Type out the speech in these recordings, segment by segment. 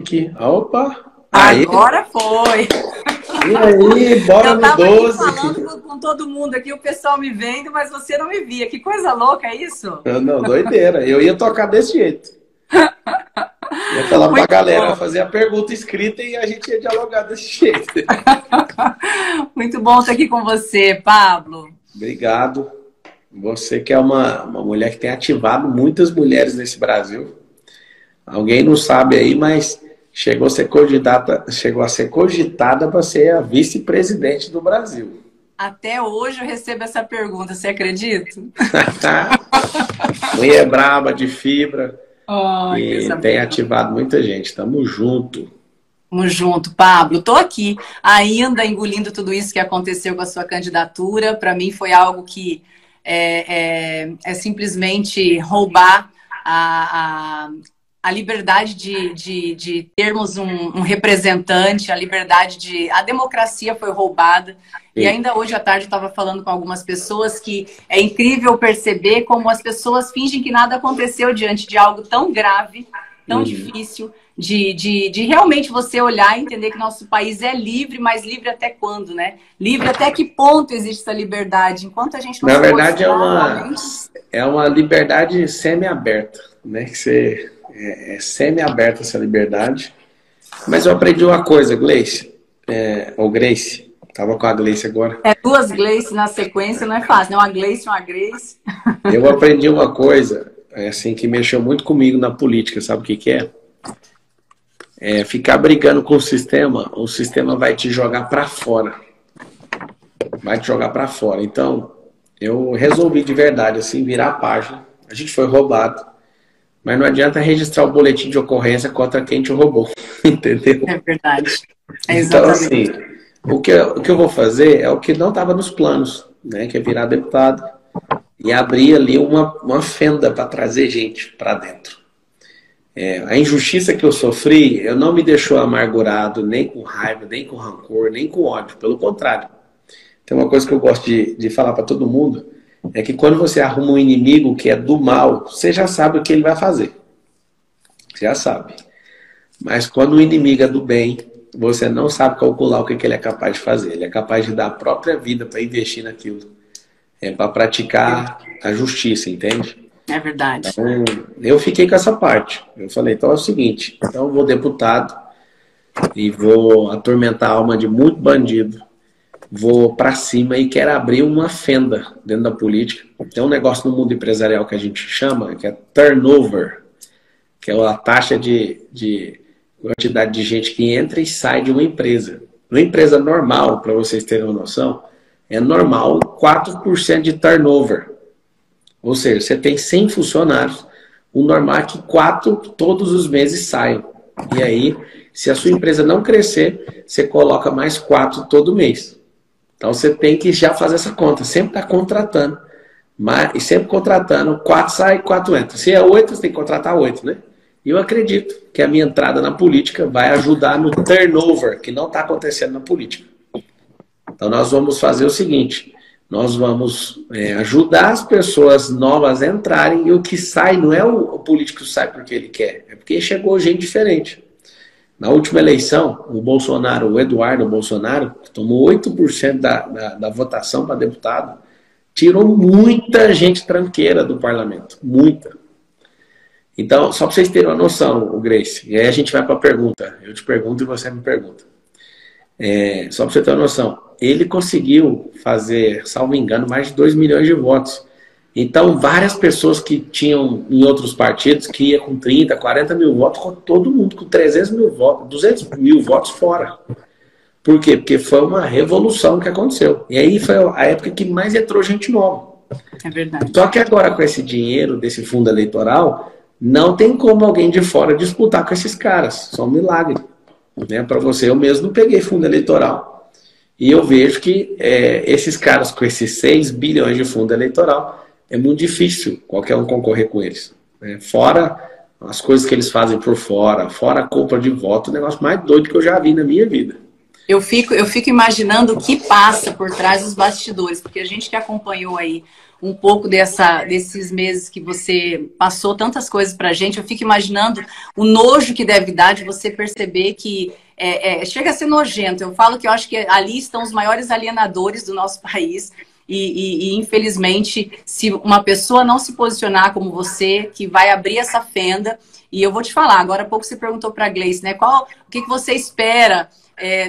Aqui. Opa! Aí, Agora foi. e aí, bora Eu no tava aqui 12. falando com todo mundo aqui, o pessoal me vendo, mas você não me via. Que coisa louca é isso? Não, doideira. Eu ia tocar desse jeito. Ia falar pra Muito galera bom. fazer a pergunta escrita e a gente ia dialogar desse jeito. Muito bom estar aqui com você, Pablo. Obrigado. Você que é uma mulher que tem ativado muitas mulheres nesse Brasil. Alguém não sabe aí, mas chegou a ser cogitada para ser a vice-presidente do Brasil. Até hoje eu recebo essa pergunta, você acredita? Mulher braba, de fibra, Ai, e coisa tem boa. ativado muita gente. Tamo junto. Tamo junto, Pablo. Tô aqui ainda engolindo tudo isso que aconteceu com a sua candidatura. Para mim foi algo que é simplesmente roubar a, a, a liberdade de termos um representante, a liberdade de... A democracia foi roubada. E Sim. ainda hoje à tarde eu estava falando com algumas pessoas que é incrível perceber como as pessoas fingem que nada aconteceu diante de algo tão grave, tão difícil, de realmente você olhar e entender que nosso país é livre, mas livre até quando, né? Livre até que ponto existe essa liberdade? Enquanto a gente não Na se verdade, posicionar realmente... é uma liberdade semi-aberta, né? Que você, é semi-aberta essa liberdade. Mas eu aprendi uma coisa, Gleice, ou Grace, tava com a Gleice agora. É duas Gleice na sequência, não é fácil, né? Uma Gleice, uma Grace. Eu aprendi uma coisa, assim, que mexeu muito comigo na política, sabe o que que é? É ficar brigando com o sistema vai te jogar para fora. Vai te jogar para fora. Então, eu resolvi de verdade, assim, virar a página. A gente foi roubado, mas não adianta registrar o boletim de ocorrência contra quem te roubou, entendeu? É verdade. É Então, assim, exatamente. o que eu vou fazer é o que não estava nos planos, né? Que é virar deputado e abrir ali uma fenda para trazer gente para dentro. A injustiça que eu sofri, eu não me deixou amargurado, nem com raiva, nem com rancor, nem com ódio. Pelo contrário. Tem uma coisa que eu gosto de falar para todo mundo, é que quando você arruma um inimigo que é do mal, você já sabe o que ele vai fazer. Você já sabe. Mas quando o inimigo é do bem, você não sabe calcular o que ele é capaz de fazer. Ele é capaz de dar a própria vida para investir naquilo. Para praticar a justiça, entende? É verdade. Então, eu fiquei com essa parte. Eu falei, então é o seguinte, então eu vou deputado e vou atormentar a alma de muito bandido, vou para cima e quero abrir uma fenda dentro da política. Tem um negócio no mundo empresarial que a gente chama, que é turnover, que é a taxa de quantidade de gente que entra e sai de uma empresa. Uma empresa normal, para vocês terem uma noção, é normal 4% de turnover. Ou seja, você tem 100 funcionários, o normal é que 4 todos os meses saiam. E aí, se a sua empresa não crescer, você coloca mais 4 todo mês. Então você tem que já fazer essa conta, sempre está contratando. E sempre contratando, 4 sai, 4 entra. Se é 8, você tem que contratar 8, né? E eu acredito que a minha entrada na política vai ajudar no turnover, que não está acontecendo na política. Então nós vamos fazer o seguinte, nós vamos ajudar as pessoas novas a entrarem e o que sai não é o político que sai porque ele quer, é porque chegou gente diferente. Na última eleição, o Eduardo Bolsonaro, que tomou 8% da votação para deputado, tirou muita gente tranqueira do parlamento, muita. Então, só para vocês terem uma noção, o Grace, e aí a gente vai para a pergunta, eu te pergunto e você me pergunta. Só para você ter uma noção, ele conseguiu fazer, salvo engano, mais de 2 milhões de votos. Então, várias pessoas que tinham em outros partidos, que ia com 30, 40 mil votos, com todo mundo com 300 mil votos, 200 mil votos fora. Por quê? Porque foi uma revolução que aconteceu. E aí foi a época que mais entrou gente nova. É verdade. Só que agora, com esse dinheiro desse fundo eleitoral, não tem como alguém de fora disputar com esses caras. Só um milagre. Né? Para você, eu mesmo não peguei fundo eleitoral. E eu vejo que esses caras com esses 6 bilhões de fundo eleitoral, é muito difícil qualquer um concorrer com eles. Né? Fora as coisas que eles fazem por fora, fora a compra de voto, o negócio mais doido que eu já vi na minha vida. Eu fico imaginando o que passa por trás dos bastidores, porque a gente que acompanhou aí um pouco desses meses que você passou tantas coisas pra gente. Eu fico imaginando o nojo que deve dar de você perceber que chega a ser nojento. Eu falo que eu acho que ali estão os maiores alienadores do nosso país. Infelizmente, se uma pessoa não se posicionar como você, que vai abrir essa fenda, e eu vou te falar, agora há pouco você perguntou para a Gleice, né? O que você espera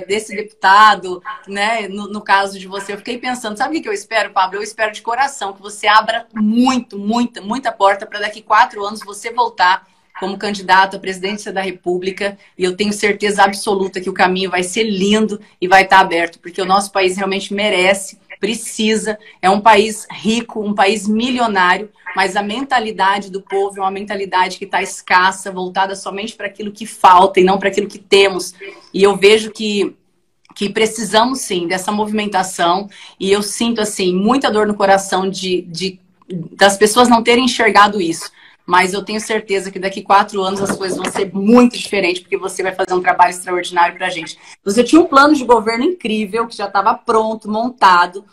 desse deputado, né? No caso de você, eu fiquei pensando, sabe o que eu espero, Pablo? Eu espero de coração que você abra muita porta para daqui 4 anos você voltar como candidato à presidência da República, e eu tenho certeza absoluta que o caminho vai ser lindo e vai estar aberto, porque o nosso país realmente merece, precisa, é um país rico, um país milionário, mas a mentalidade do povo é uma mentalidade que está escassa, voltada somente para aquilo que falta e não para aquilo que temos. E eu vejo que precisamos sim dessa movimentação, e eu sinto assim muita dor no coração das pessoas não terem enxergado isso. Mas eu tenho certeza que daqui 4 anos as coisas vão ser muito diferentes, porque você vai fazer um trabalho extraordinário para a gente. Você tinha um plano de governo incrível, que já estava pronto, montado.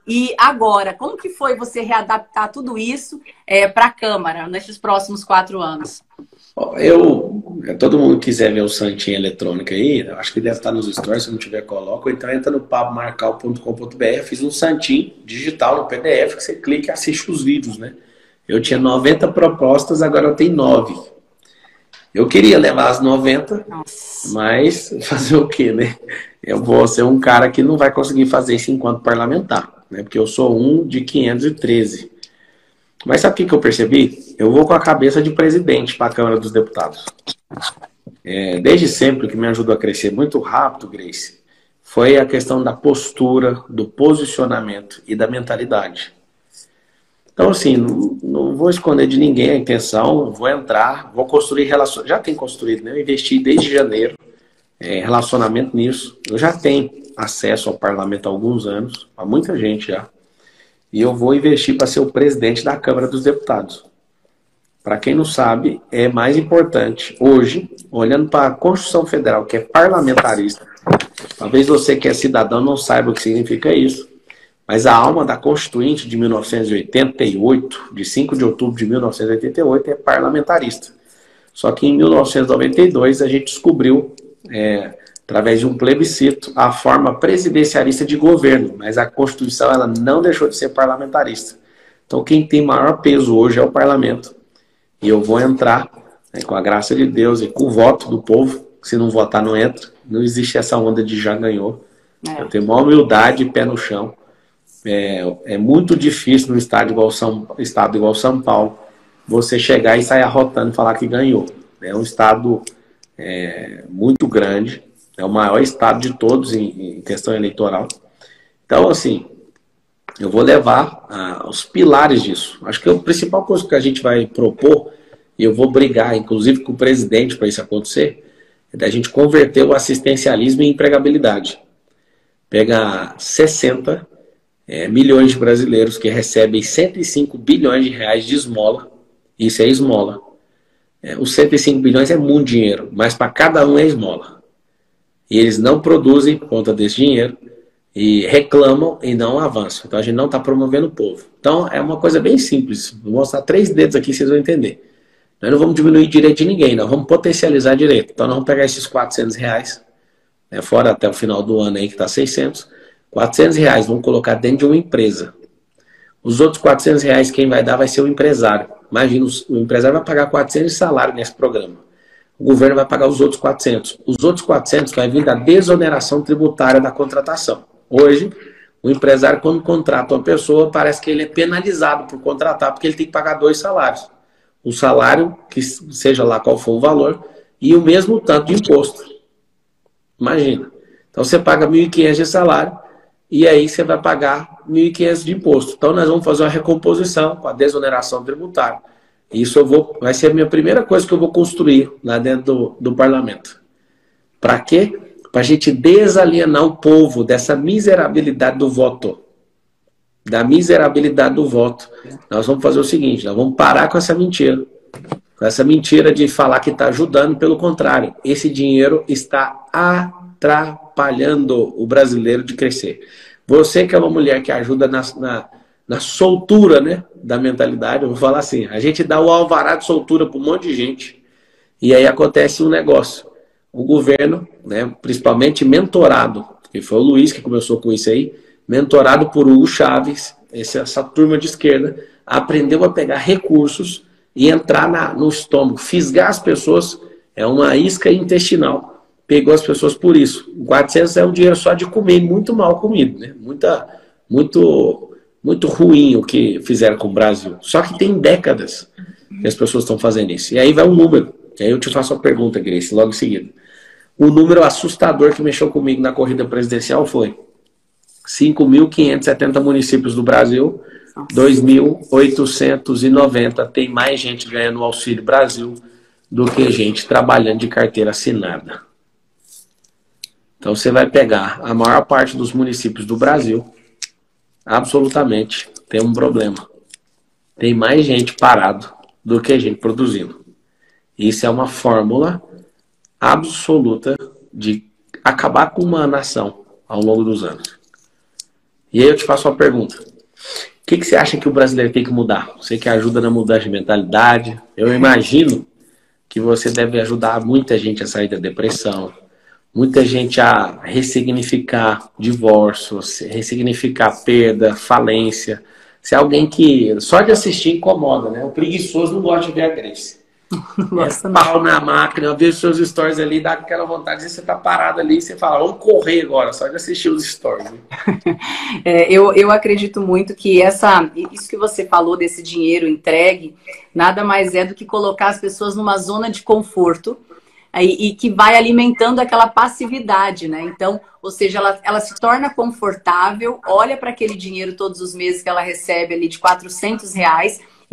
E agora, como que foi você readaptar tudo isso para a Câmara nesses próximos 4 anos? Todo mundo que quiser ver o Santinho eletrônico aí, acho que deve estar nos stories, se não tiver, coloca, ou então entra no pabmarcal.com.br, fiz um Santinho digital no PDF, que você clica e assiste os vídeos, né? Eu tinha 90 propostas, agora eu tenho 9. Eu queria levar as 90, mas fazer o quê, né? Eu vou ser um cara que não vai conseguir fazer isso enquanto parlamentar, né? Porque eu sou um de 513. Mas sabe o que eu percebi? Eu vou com a cabeça de presidente para a Câmara dos Deputados. Desde sempre, o que me ajudou a crescer muito rápido, Grace, foi a questão da postura, do posicionamento e da mentalidade. Então, assim, não vou esconder de ninguém a intenção, vou entrar, vou construir relações. Já tenho construído, né? Eu investi desde janeiro, relacionamento nisso. Eu já tenho acesso ao parlamento há alguns anos, há muita gente já. E eu vou investir para ser o presidente da Câmara dos Deputados. Para quem não sabe, é mais importante hoje, olhando para a Constituição Federal, que é parlamentarista. Talvez você que é cidadão não saiba o que significa isso. Mas a alma da Constituinte de 1988, de 5 de outubro de 1988, é parlamentarista. Só que em 1992 a gente descobriu, através de um plebiscito, a forma presidencialista de governo. Mas a Constituição ela não deixou de ser parlamentarista. Então quem tem maior peso hoje é o parlamento. E eu vou entrar, com a graça de Deus e com o voto do povo. Se não votar, não entra. Não existe essa onda de já ganhou. Eu tenho maior humildade e pé no chão. É muito difícil no estado igual São Paulo você chegar e sair arrotando e falar que ganhou. É um estado muito grande, é o maior estado de todos em questão eleitoral. Então, assim, eu vou levar os pilares disso. Acho que a principal coisa que a gente vai propor, e eu vou brigar, inclusive com o presidente para isso acontecer, é da gente converter o assistencialismo em empregabilidade. Pega 60 milhões de brasileiros que recebem 105 bilhões de reais de esmola. Isso é esmola. Os 105 bilhões é muito dinheiro, mas para cada um é esmola. E eles não produzem por conta desse dinheiro e reclamam e não avançam. Então a gente não está promovendo o povo. Então é uma coisa bem simples. Vou mostrar 3 dedos aqui, vocês vão entender. Nós não vamos diminuir direito de ninguém, nós vamos potencializar direito. Então nós vamos pegar esses 400 reais, fora até o final do ano aí que está 600, 400 reais vamos colocar dentro de uma empresa. Os outros 400 reais quem vai dar vai ser o empresário. Imagina, o empresário vai pagar 400 de salário nesse programa. O governo vai pagar os outros 400. Os outros 400 vai vir da desoneração tributária da contratação. Hoje, o empresário quando contrata uma pessoa, parece que ele é penalizado por contratar, porque ele tem que pagar 2 salários. O salário, que seja lá qual for o valor, e o mesmo tanto de imposto. Imagina. Então você paga 1.500 de salário, e aí você vai pagar 1.500 de imposto. Então nós vamos fazer uma recomposição com a desoneração tributária. Isso vai ser a minha primeira coisa que eu vou construir lá dentro do parlamento. Para quê? Para a gente desalienar o povo dessa miserabilidade do voto. Da miserabilidade do voto. Nós vamos fazer o seguinte, nós vamos parar com essa mentira. Com essa mentira de falar que está ajudando, pelo contrário. Esse dinheiro está atrapalhando o brasileiro de crescer. Você que é uma mulher que ajuda na soltura, né, da mentalidade, eu vou falar assim, a gente dá o alvará de soltura para um monte de gente, e aí acontece um negócio. O governo, né, principalmente mentorado, que foi o Luiz que começou com isso aí, mentorado por Hugo Chávez, essa turma de esquerda, aprendeu a pegar recursos e entrar no estômago, fisgar as pessoas, é uma isca intestinal. Pegou as pessoas por isso. O 400 é um dinheiro só de comer, muito mal comido, né? Muito ruim o que fizeram com o Brasil. Só que tem décadas que as pessoas estão fazendo isso. E aí vai um número. E aí eu te faço uma pergunta, Grace, logo em seguida. O número assustador que mexeu comigo na corrida presidencial foi 5.570 municípios do Brasil, 2.890 tem mais gente ganhando o Auxílio Brasil do que gente trabalhando de carteira assinada. Então você vai pegar a maior parte dos municípios do Brasil, absolutamente tem um problema. Tem mais gente parado do que gente produzindo. Isso é uma fórmula absoluta de acabar com uma nação ao longo dos anos. E aí eu te faço uma pergunta. O que você acha que o brasileiro tem que mudar? Você que ajuda na mudança de mentalidade. Eu imagino que você deve ajudar muita gente a sair da depressão, muita gente a ressignificar divórcio, ressignificar perda, falência. Você é alguém que só de assistir incomoda, né? O preguiçoso não gosta de ver a Grace. É pau na máquina, eu vejo seus stories ali, dá aquela vontade de você tá parado ali e você fala, vamos correr agora, só de assistir os stories. Né? Eu acredito muito que isso que você falou desse dinheiro entregue, nada mais é do que colocar as pessoas numa zona de conforto e que vai alimentando aquela passividade, né? Então, ou seja, ela se torna confortável, olha para aquele dinheiro todos os meses que ela recebe ali de R$ 400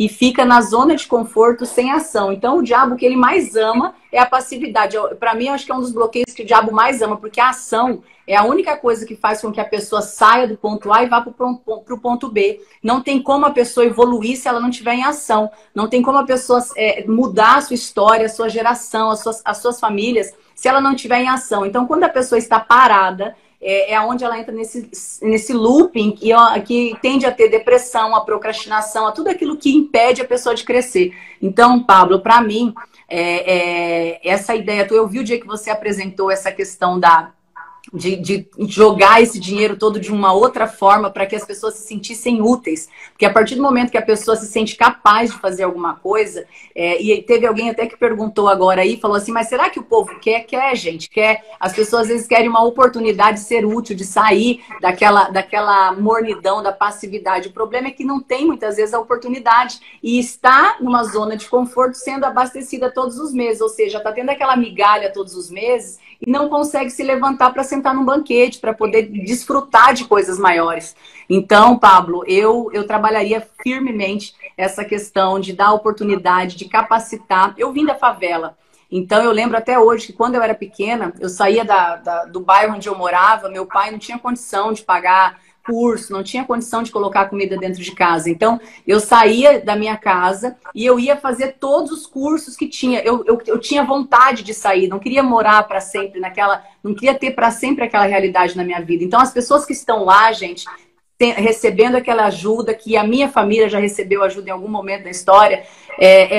e fica na zona de conforto sem ação. Então, o diabo que ele mais ama é a passividade. Para mim, eu acho que é um dos bloqueios que o diabo mais ama, porque a ação é a única coisa que faz com que a pessoa saia do ponto A e vá para o ponto B. Não tem como a pessoa evoluir se ela não estiver em ação. Não tem como a pessoa mudar a sua história, a sua geração, as suas famílias, se ela não estiver em ação. Então, quando a pessoa está parada, é onde ela entra nesse looping que tende a ter depressão, a procrastinação, a tudo aquilo que impede a pessoa de crescer. Então, Pablo, para mim, essa ideia, eu vi o dia que você apresentou essa questão de jogar esse dinheiro todo de uma outra forma para que as pessoas se sentissem úteis. Porque a partir do momento que a pessoa se sente capaz de fazer alguma coisa, e teve alguém até que perguntou agora aí, falou assim, mas será que o povo quer? Quer, gente, quer. As pessoas às vezes querem uma oportunidade de ser útil, de sair daquela mornidão, da passividade. O problema é que não tem muitas vezes a oportunidade e está numa zona de conforto sendo abastecida todos os meses, ou seja, está tendo aquela migalha todos os meses e não consegue se levantar para sentar num banquete, para poder desfrutar de coisas maiores. Então, Pablo, eu trabalharia firmemente essa questão de dar oportunidade, de capacitar. Eu vim da favela, então eu lembro até hoje que quando eu era pequena, eu saía do bairro onde eu morava, meu pai não tinha condição de pagar curso, não tinha condição de colocar comida dentro de casa. Então, eu saía da minha casa e eu ia fazer todos os cursos que tinha. Eu tinha vontade de sair, não queria morar para sempre não queria ter para sempre aquela realidade na minha vida. Então, as pessoas que estão lá, gente, recebendo aquela ajuda, que a minha família já recebeu ajuda em algum momento da história,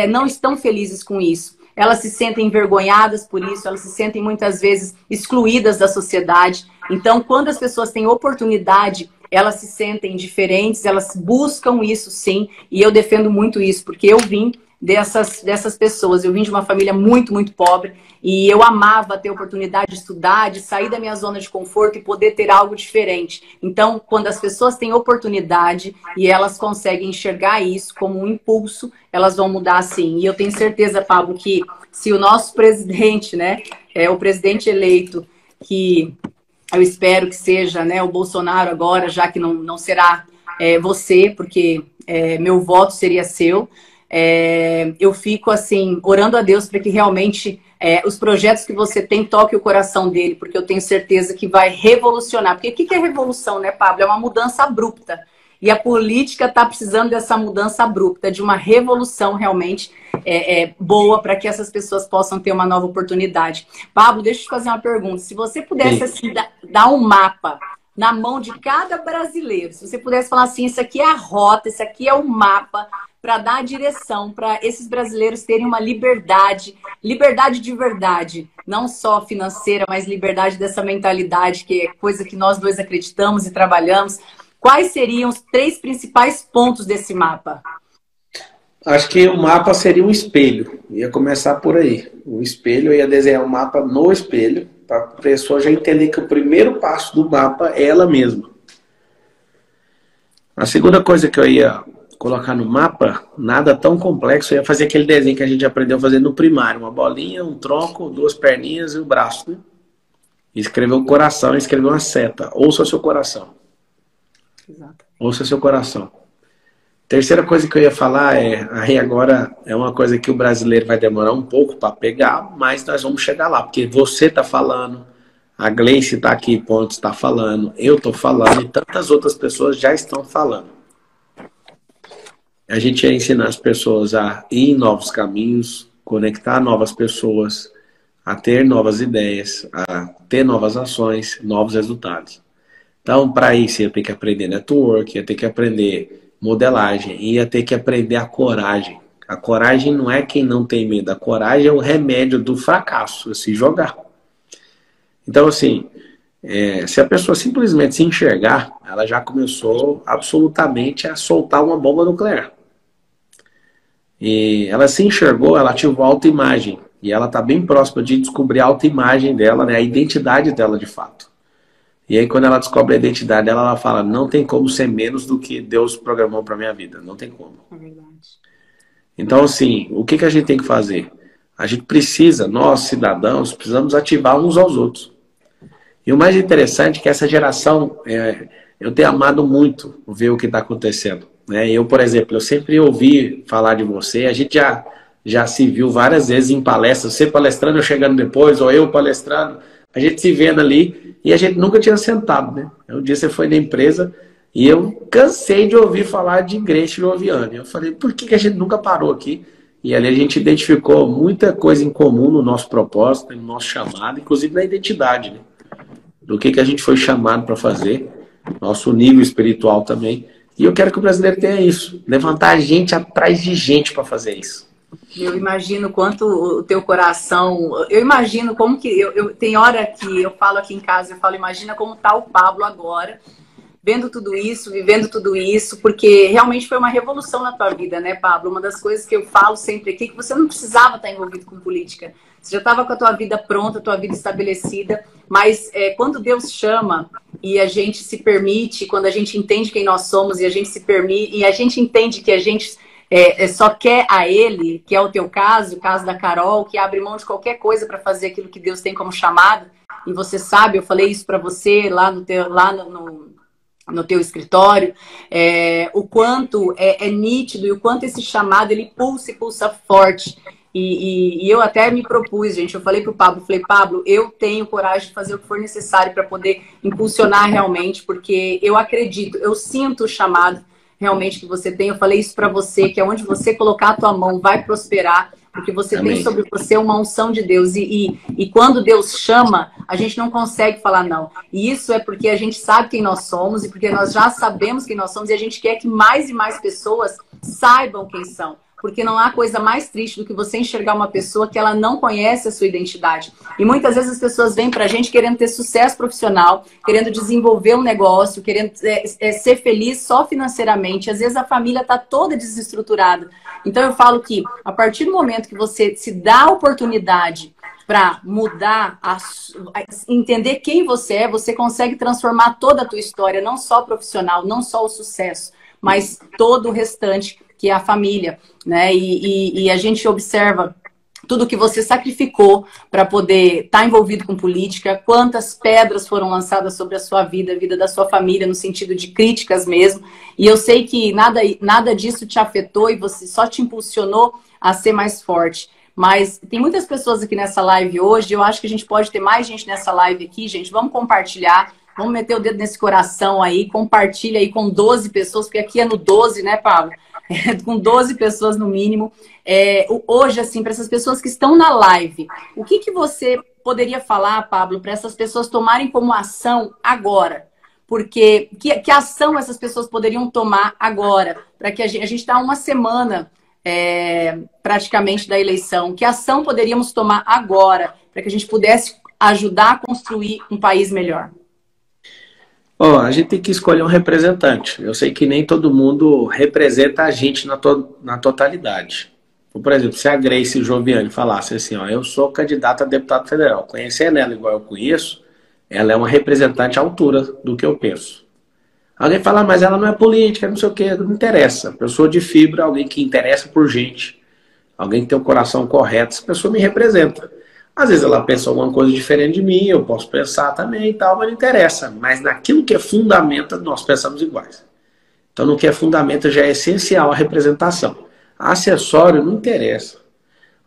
não estão felizes com isso. Elas se sentem envergonhadas por isso, elas se sentem muitas vezes excluídas da sociedade. Então, quando as pessoas têm oportunidade, elas se sentem diferentes, elas buscam isso sim, e eu defendo muito isso, porque eu vim dessas pessoas, eu vim de uma família muito, muito pobre, e eu amava ter a oportunidade de estudar, de sair da minha zona de conforto e poder ter algo diferente. Então, quando as pessoas têm oportunidade e elas conseguem enxergar isso como um impulso, elas vão mudar sim. E eu tenho certeza, Pablo, que se o nosso presidente, né, o presidente eleito, que eu espero que seja, né, o Bolsonaro agora, já que não será você, porque meu voto seria seu. Eu fico assim, orando a Deus para que realmente os projetos que você tem toquem o coração dele, porque eu tenho certeza que vai revolucionar. Porque o que é revolução, né, Pablo? É uma mudança abrupta. E a política está precisando dessa mudança abrupta, de uma revolução realmente boa para que essas pessoas possam ter uma nova oportunidade. Pablo, deixa eu te fazer uma pergunta. Se você pudesse assim, dar um mapa na mão de cada brasileiro, se você pudesse falar assim, isso aqui é a rota, isso aqui é o mapa para dar a direção para esses brasileiros terem uma liberdade, liberdade de verdade, não só financeira, mas liberdade dessa mentalidade, que é coisa que nós dois acreditamos e trabalhamos. Quais seriam os 3 principais pontos desse mapa? Acho que o mapa seria um espelho. Ia começar por aí. O espelho, eu ia desenhar um mapa no espelho, para a pessoa já entender que o primeiro passo do mapa é ela mesma. A segunda coisa que eu ia colocar no mapa, nada tão complexo, eu ia fazer aquele desenho que a gente aprendeu a fazer no primário. Uma bolinha, um tronco, 2 perninhas e o braço. Né? E escrever um coração, e escrever uma seta. Ouça seu coração. Exato. Ouça seu coração. Terceira coisa que eu ia falar aí agora é uma coisa que o brasileiro vai demorar um pouco para pegar, mas nós vamos chegar lá, porque você está falando, a Gleice está aqui, Pontes está falando, eu estou falando e tantas outras pessoas já estão falando. A gente ia ensinar as pessoas a ir em novos caminhos, conectar novas pessoas, a ter novas ideias, a ter novas ações, novos resultados. Então, para isso, ia ter que aprender network, ia ter que aprender modelagem, ia ter que aprender a coragem. A coragem não é quem não tem medo, a coragem é o remédio do fracasso, é se jogar. Então, assim, se a pessoa simplesmente se enxergar, ela já começou absolutamente a soltar uma bomba nuclear. E ela se enxergou, ela ativou a autoimagem, e ela está bem próxima de descobrir a autoimagem dela, né, a identidade dela de fato. E aí, quando ela descobre a identidade dela, ela fala, não tem como ser menos do que Deus programou para minha vida. Não tem como. É verdade. Então, assim, o que a gente tem que fazer? A gente precisa, nós, cidadãos, precisamos ativar uns aos outros. E o mais interessante é que essa geração, eu tenho amado muito ver o que está acontecendo. Né? Eu, por exemplo, eu sempre ouvi falar de você, a gente já se viu várias vezes em palestras, você palestrando, eu chegando depois, ou eu palestrando, a gente se vendo ali, e a gente nunca tinha sentado, né? Um dia você foi na empresa e eu cansei de ouvir falar de Gretchen Loviani. Eu falei, por que a gente nunca parou aqui? E ali a gente identificou muita coisa em comum no nosso propósito, no nosso chamado, inclusive na identidade, né? Do que a gente foi chamado para fazer, nosso nível espiritual também. E eu quero que o brasileiro tenha isso, levantar a gente atrás de gente para fazer isso. Eu imagino quanto o teu coração... Eu imagino como que... tem hora que eu falo aqui em casa, eu falo, imagina como tá o Pablo agora, vendo tudo isso, vivendo tudo isso, porque realmente foi uma revolução na tua vida, né, Pablo? Uma das coisas que eu falo sempre aqui, que você não precisava estar envolvido com política. Você já estava com a tua vida pronta, a tua vida estabelecida, mas quando Deus chama e a gente se permite, quando a gente entende quem nós somos e a gente se permite, e a gente entende que a gente... só quer a Ele, que é o teu caso, o caso da Carol, que abre mão de qualquer coisa para fazer aquilo que Deus tem como chamado. E você sabe, eu falei isso para você lá no teu escritório, o quanto é nítido e o quanto esse chamado ele pulsa e pulsa forte. E eu até me propus, gente, eu falei pro Pablo, Pablo, eu tenho coragem de fazer o que for necessário para poder impulsionar realmente, porque eu acredito, eu sinto o chamado realmente que você tem. Eu falei isso para você, que é onde você colocar a tua mão vai prosperar, porque você Amém. Tem sobre você uma unção de Deus. E quando Deus chama, a gente não consegue falar não. E isso é porque a gente sabe quem nós somos e porque nós já sabemos quem nós somos e a gente quer que mais e mais pessoas saibam quem são. Porque não há coisa mais triste do que você enxergar uma pessoa que ela não conhece a sua identidade. E muitas vezes as pessoas vêm pra gente querendo ter sucesso profissional, querendo desenvolver um negócio, querendo ser feliz só financeiramente. Às vezes a família tá toda desestruturada. Então eu falo que a partir do momento que você se dá a oportunidade para mudar, entender quem você é, você consegue transformar toda a tua história, não só profissional, não só o sucesso, mas todo o restante, que é a família, né? E a gente observa tudo que você sacrificou para poder estar envolvido com política, quantas pedras foram lançadas sobre a sua vida, a vida da sua família, no sentido de críticas mesmo. E eu sei que nada disso te afetou e você só te impulsionou a ser mais forte. Mas tem muitas pessoas aqui nessa live hoje, eu acho que a gente pode ter mais gente nessa live aqui, gente. Vamos compartilhar, vamos meter o dedo nesse coração aí, compartilha aí com 12 pessoas, porque aqui é no 12, né, Pablo? Com 12 pessoas no mínimo. Hoje, assim, para essas pessoas que estão na live, o que você poderia falar, Pablo, para essas pessoas tomarem como ação agora? Porque que ação essas pessoas poderiam tomar agora? Para que a gente está uma semana praticamente da eleição. Que ação poderíamos tomar agora para que a gente pudesse ajudar a construir um país melhor? A gente tem que escolher um representante. Eu sei que nem todo mundo representa a gente na totalidade. Por exemplo, se a Grace Joviani falasse assim, eu sou candidata a deputado federal, conhecendo ela igual eu conheço, ela é uma representante à altura do que eu penso. Alguém fala, mas ela não é política, não sei o quê, não interessa. Pessoa de fibra, alguém que interessa por gente, alguém que tem o coração correto, essa pessoa me representa. Às vezes ela pensa alguma coisa diferente de mim, eu posso pensar também e tal, mas não interessa. Mas naquilo que é fundamento, nós pensamos iguais. Então, no que é fundamento, já é essencial a representação. Acessório não interessa.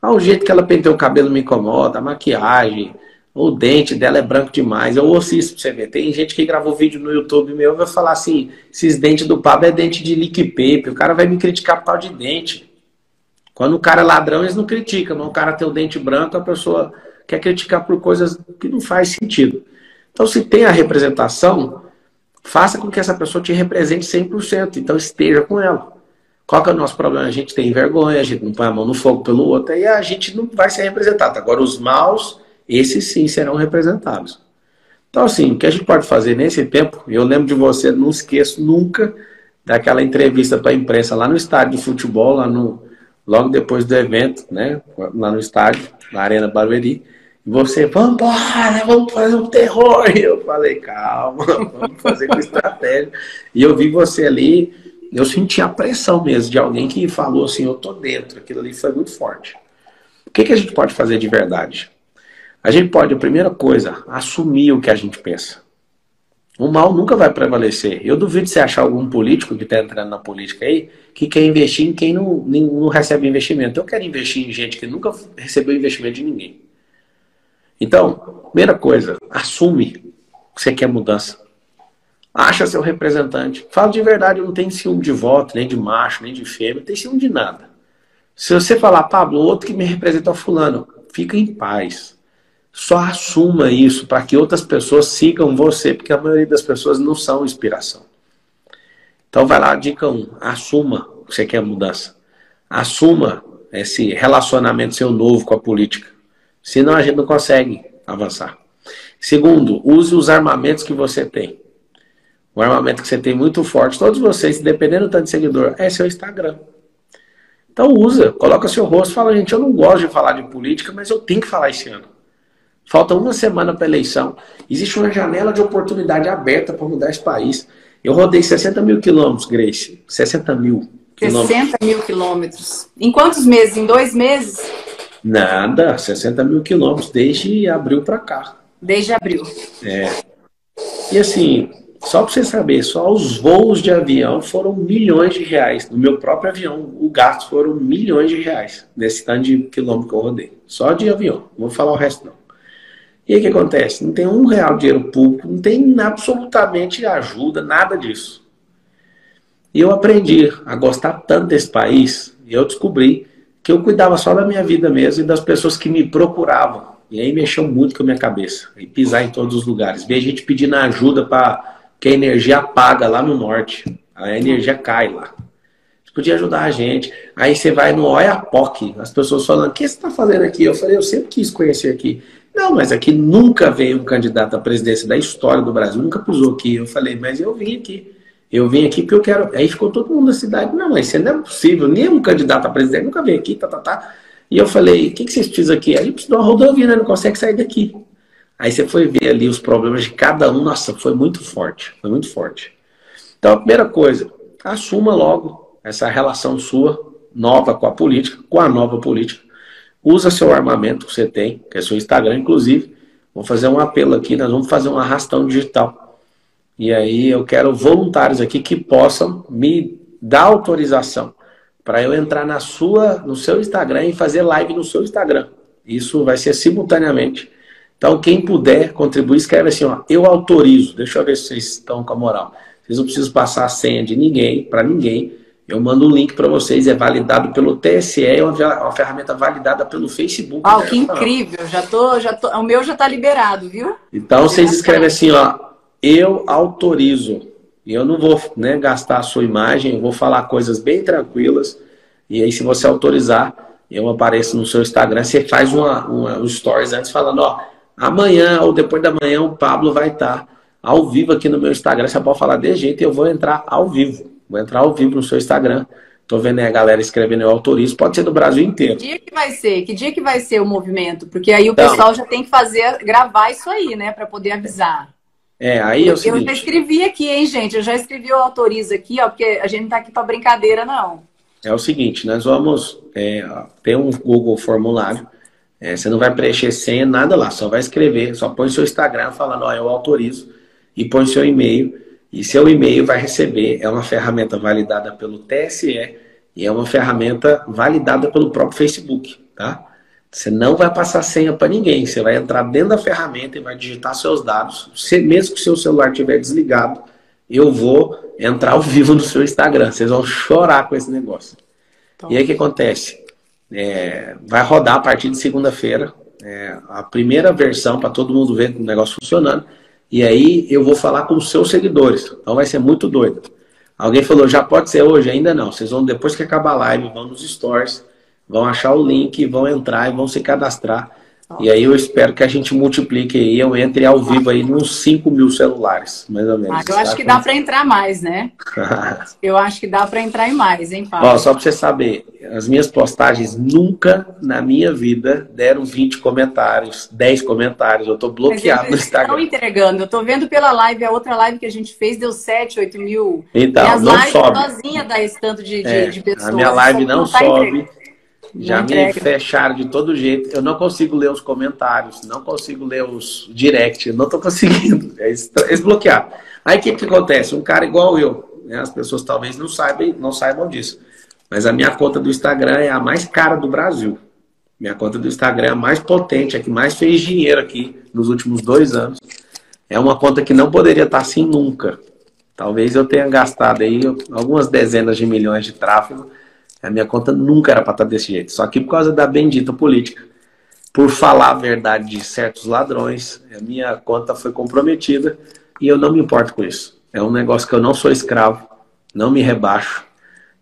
O jeito que ela penteou o cabelo me incomoda, a maquiagem, o dente dela é branco demais. Eu ouço isso pra você ver. Tem gente que gravou vídeo no YouTube meu e vai falar assim, esses dentes do Pablo é dente de lick paper. O cara vai me criticar por causa de dente. Quando o cara é ladrão, eles não criticam. Mas o cara tem o dente branco, a pessoa quer criticar por coisas que não faz sentido. Então, se tem a representação, faça com que essa pessoa te represente 100%. Então, esteja com ela. Qual que é o nosso problema? A gente tem vergonha, a gente não põe a mão no fogo pelo outro, e a gente não vai ser representado. Agora, os maus, esses sim serão representados. Então, assim, o que a gente pode fazer nesse tempo, eu lembro de você, não esqueço nunca daquela entrevista para a imprensa lá no estádio de futebol, logo depois do evento, né, lá no estádio, na Arena Barueri, e você, vamos embora, vamos fazer um terror. E eu falei, calma, vamos fazer com estratégia. E eu vi você ali, eu senti a pressão mesmo de alguém que falou assim, eu tô dentro, aquilo ali foi muito forte. O que a gente pode fazer de verdade? A gente pode, a primeira coisa, assumir o que a gente pensa. O mal nunca vai prevalecer. Eu duvido você achar algum político que está entrando na política aí que quer investir em quem não recebe investimento. Eu quero investir em gente que nunca recebeu investimento de ninguém. Então, primeira coisa, assume que você quer mudança. Acha seu representante. Fala de verdade, eu não tenho ciúme de voto, nem de macho, nem de fêmea, não tenho ciúme de nada. Se você falar, Pablo, o outro que me representa é o fulano, fica em paz. Só assuma isso para que outras pessoas sigam você, porque a maioria das pessoas não são inspiração. Então vai lá, dica 1, assuma que você quer mudança. Assuma esse relacionamento seu novo com a política. Senão a gente não consegue avançar. Segundo, use os armamentos que você tem. O armamento que você tem muito forte, todos vocês, dependendo do tanto de seguidor, é seu Instagram. Então usa, coloca seu rosto, fala, gente, eu não gosto de falar de política, mas eu tenho que falar esse ano. Falta uma semana para a eleição. Existe uma janela de oportunidade aberta para mudar esse país. Eu rodei 60 mil quilômetros, Grace. 60 mil quilômetros. 60 mil quilômetros. Em quantos meses? Em 2 meses? Nada, 60 mil quilômetros desde abril para cá. Desde abril. E assim, só para você saber, só os voos de avião foram milhões de reais. No meu próprio avião, o gasto foram milhões de reais. Nesse tanto de quilômetro que eu rodei. Só de avião. Não vou falar o resto não. E aí o que acontece? Não tem R$1 de dinheiro público, não tem absolutamente ajuda, nada disso. E eu aprendi a gostar tanto desse país, e eu descobri que eu cuidava só da minha vida mesmo e das pessoas que me procuravam. E aí mexeu muito com a minha cabeça. E pisar em todos os lugares. Ver a gente pedindo ajuda para que a energia apaga lá no norte. A energia cai lá. Você podia ajudar a gente. Aí você vai no Oiapoque, as pessoas falando, o que você está fazendo aqui? Eu falei, eu sempre quis conhecer aqui. Não, mas aqui nunca veio um candidato à presidência da história do Brasil, nunca pisou aqui. Eu falei, mas eu vim aqui. Eu vim aqui porque eu quero... Aí ficou todo mundo na cidade. Não, mas isso não é possível. Nenhum candidato à presidência nunca veio aqui, E eu falei, o que vocês precisam aqui? A gente precisa de uma rodovia, né? Não consegue sair daqui. Aí você foi ver ali os problemas de cada um. Nossa, foi muito forte. Foi muito forte. Então, a primeira coisa, assuma logo essa relação sua, nova com a política, com a nova política. Usa seu armamento que você tem, que é seu Instagram, inclusive. Vou fazer um apelo aqui, nós vamos fazer um arrastão digital. E aí eu quero voluntários aqui que possam me dar autorização para eu entrar no seu Instagram e fazer live no seu Instagram. Isso vai ser simultaneamente. Então quem puder contribuir, escreve assim, ó, eu autorizo. Deixa eu ver se vocês estão com a moral. Vocês não precisam passar a senha de ninguém, para ninguém. Eu mando um link para vocês, é validado pelo TSE, é uma ferramenta validada pelo Facebook. Que incrível, o meu já tá liberado, viu? Então vocês escrevem assim, ó, eu autorizo. E eu não vou, né, gastar a sua imagem, eu vou falar coisas bem tranquilas. E aí, se você autorizar, eu apareço no seu Instagram. Você faz um stories antes falando, ó, amanhã ou depois da manhã o Pablo vai estar ao vivo aqui no meu Instagram. Você pode falar de jeito e eu vou entrar ao vivo. Vou entrar ao vivo no seu Instagram. Tô vendo aí a galera escrevendo, eu autorizo. Pode ser do Brasil inteiro. Que dia que vai ser? Que dia que vai ser o movimento? Porque aí o Então, pessoal já tem que gravar isso aí, né? Para poder avisar. aí é o Eu já seguinte. escrevi aqui, hein, gente? Eu já escrevi o autoriza aqui, ó, porque a gente não tá aqui para brincadeira, não. É o seguinte, nós vamos ter um Google formulário. Você não vai preencher senha, nada lá. Só vai escrever, só põe seu Instagram falando, ó, eu autorizo. E põe seu e-mail. E seu e-mail vai receber, é uma ferramenta validada pelo TSE e é uma ferramenta validada pelo próprio Facebook, tá? Você não vai passar senha para ninguém. Você vai entrar dentro da ferramenta e vai digitar seus dados. Mesmo que o seu celular estiver desligado, eu vou entrar ao vivo no seu Instagram. Vocês vão chorar com esse negócio. E aí o que acontece? Vai rodar a partir de segunda-feira a primeira versão para todo mundo ver o negócio funcionando. E aí eu vou falar com os seus seguidores. Então vai ser muito doido. Alguém falou, já pode ser hoje? Ainda não. Vocês vão, depois que acabar a live, vão nos stories, vão achar o link, vão entrar e vão se cadastrar. E aí eu espero que a gente multiplique aí, eu entre ao vivo aí nos 5 mil celulares, mais ou menos. Eu acho que dá para entrar mais, né? Eu acho que dá para entrar em mais, hein, Paulo? Ó, só para você saber, as minhas postagens nunca na minha vida deram 20 comentários, 10 comentários. Eu tô bloqueado no Instagram. Estão entregando. Eu tô vendo pela live, a outra live que a gente fez deu 7, 8 mil. Então, e as não lives sobe. sozinha dá esse tanto de pessoas. A minha live não sobe. Já me entrega. fecharam de todo jeito. Eu não consigo ler os comentários, não consigo ler os direct, eu não tô conseguindo. É desbloquear. Aí o que acontece? Um cara igual eu, né? As pessoas talvez não saibam disso. Mas a minha conta do Instagram é a mais cara do Brasil. Minha conta do Instagram é a mais potente, a que mais fez dinheiro aqui nos últimos 2 anos. É uma conta que não poderia estar assim nunca. Talvez eu tenha gastado aí algumas dezenas de milhões de tráfego. A minha conta nunca era para estar desse jeito. Só que por causa da bendita política, por falar a verdade de certos ladrões, a minha conta foi comprometida e eu não me importo com isso. É um negócio que eu não sou escravo, não me rebaixo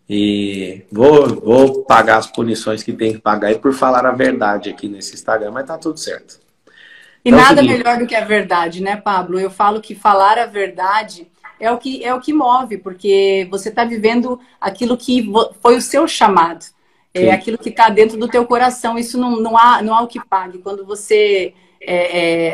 e vou pagar as punições que tem que pagar aí por falar a verdade aqui nesse Instagram, mas tá tudo certo. E então, nada melhor do que a verdade, né, Pablo? Eu falo que falar a verdade é o que move, porque você está vivendo aquilo que foi o seu chamado. É aquilo que está dentro do teu coração. Isso não há o que pague. Quando você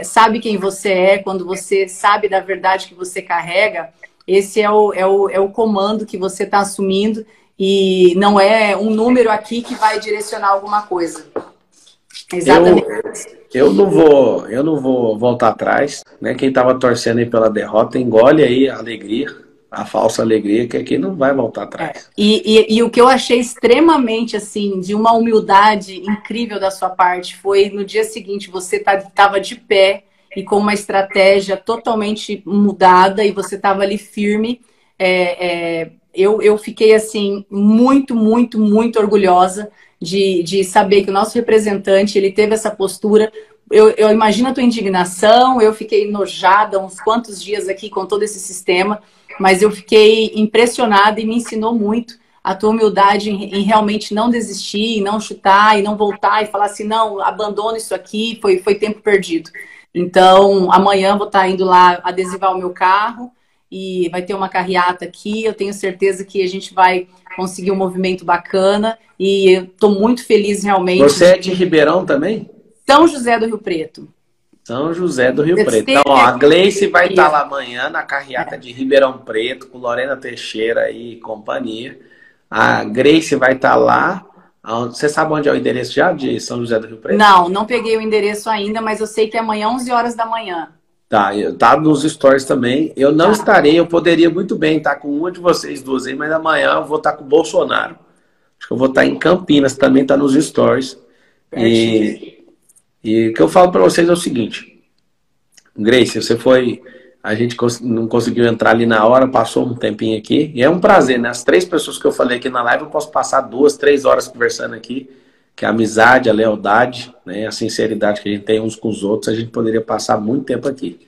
sabe quem você é, quando você sabe da verdade que você carrega, esse é o comando que você está assumindo e não é um número aqui que vai direcionar alguma coisa. Exatamente. Eu não vou voltar atrás, né? Quem estava torcendo aí pela derrota, engole aí a alegria, a falsa alegria, que aqui não vai voltar atrás. E o que eu achei extremamente, assim, de uma humildade incrível da sua parte, foi no dia seguinte, você estava de pé e com uma estratégia totalmente mudada e você estava ali firme. Eu fiquei, assim, muito, muito, muito orgulhosa de saber que o nosso representante, ele teve essa postura. Eu imagino a tua indignação, eu fiquei enojada uns quantos dias aqui com todo esse sistema, mas eu fiquei impressionada e me ensinou muito a tua humildade em realmente não desistir, em não chutar, e não voltar e falar assim, não, abandona isso aqui, foi tempo perdido. Então, amanhã vou estar indo lá adesivar o meu carro, e vai ter uma carreata aqui, eu tenho certeza que a gente vai conseguir um movimento bacana e eu estou muito feliz realmente. Você é de Ribeirão também? São José do Rio Preto. São José do Rio Preto. Então, ó, a Gleice vai estar lá amanhã na carreata de Ribeirão Preto, com Lorena Teixeira e companhia. A Gleice vai estar lá. Você sabe onde é o endereço já de São José do Rio Preto? Não peguei o endereço ainda, mas eu sei que é amanhã, 11 horas da manhã. Tá nos stories também. Eu não estarei, eu poderia muito bem estar com uma de vocês duas aí, mas amanhã eu vou estar com o Bolsonaro. Acho que eu vou estar em Campinas, também tá nos stories. E o que eu falo para vocês é o seguinte, Grace, você foi, a gente não conseguiu entrar ali na hora, passou um tempinho aqui, e é um prazer, né? As 3 pessoas que eu falei aqui na live, eu posso passar 2, 3 horas conversando aqui, que a amizade, a lealdade, né, a sinceridade que a gente tem uns com os outros, a gente poderia passar muito tempo aqui.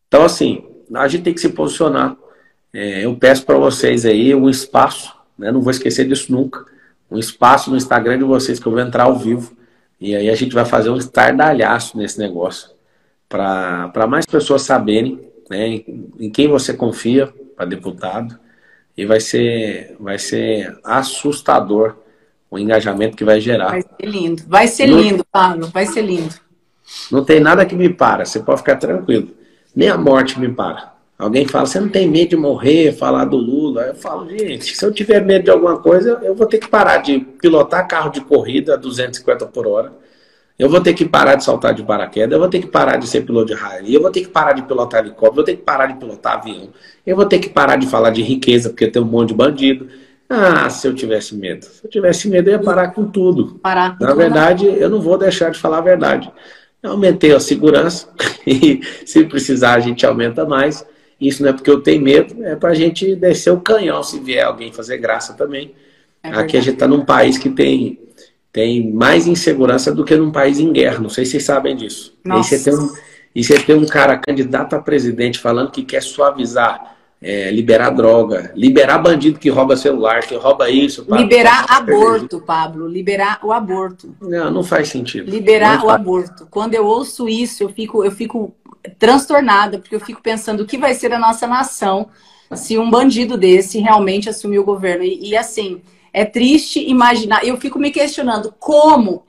Então, assim, a gente tem que se posicionar. Eu peço para vocês aí um espaço, né? Não vou esquecer disso nunca, um espaço no Instagram de vocês que eu vou entrar ao vivo e aí a gente vai fazer um estardalhaço nesse negócio para mais pessoas saberem, né, em quem você confia para deputado e vai ser assustador o engajamento que vai gerar. Vai ser lindo, Pablo, vai ser lindo. Não tem nada que me para, você pode ficar tranquilo. Nem a morte me para. Alguém fala, você não tem medo de morrer, falar do Lula? Eu falo, gente, se eu tiver medo de alguma coisa, eu vou ter que parar de pilotar carro de corrida a 250 por hora. Eu vou ter que parar de saltar de paraquedas, eu vou ter que parar de ser piloto de rally, eu vou ter que parar de pilotar helicóptero, eu vou ter que parar de pilotar avião, eu vou ter que parar de falar de riqueza, porque tem um monte de bandido. Ah, se eu tivesse medo. Se eu tivesse medo, eu ia parar com tudo. Na verdade, eu não vou deixar de falar a verdade. Eu aumentei a segurança e se precisar a gente aumenta mais. Isso não é porque eu tenho medo, é para a gente descer o canhão se vier alguém fazer graça também. Aqui a gente está num país que tem mais insegurança do que num país em guerra. Não sei se vocês sabem disso. E você tem um cara candidato a presidente falando que quer suavizar, liberar droga, liberar bandido que rouba celular, que rouba isso. Liberar aborto, Pablo. Liberar o aborto. Não faz sentido. Liberar o aborto. Quando eu ouço isso, eu fico transtornada, porque eu fico pensando o que vai ser a nossa nação se um bandido desse realmente assumir o governo. E assim, é triste imaginar. Eu fico me questionando como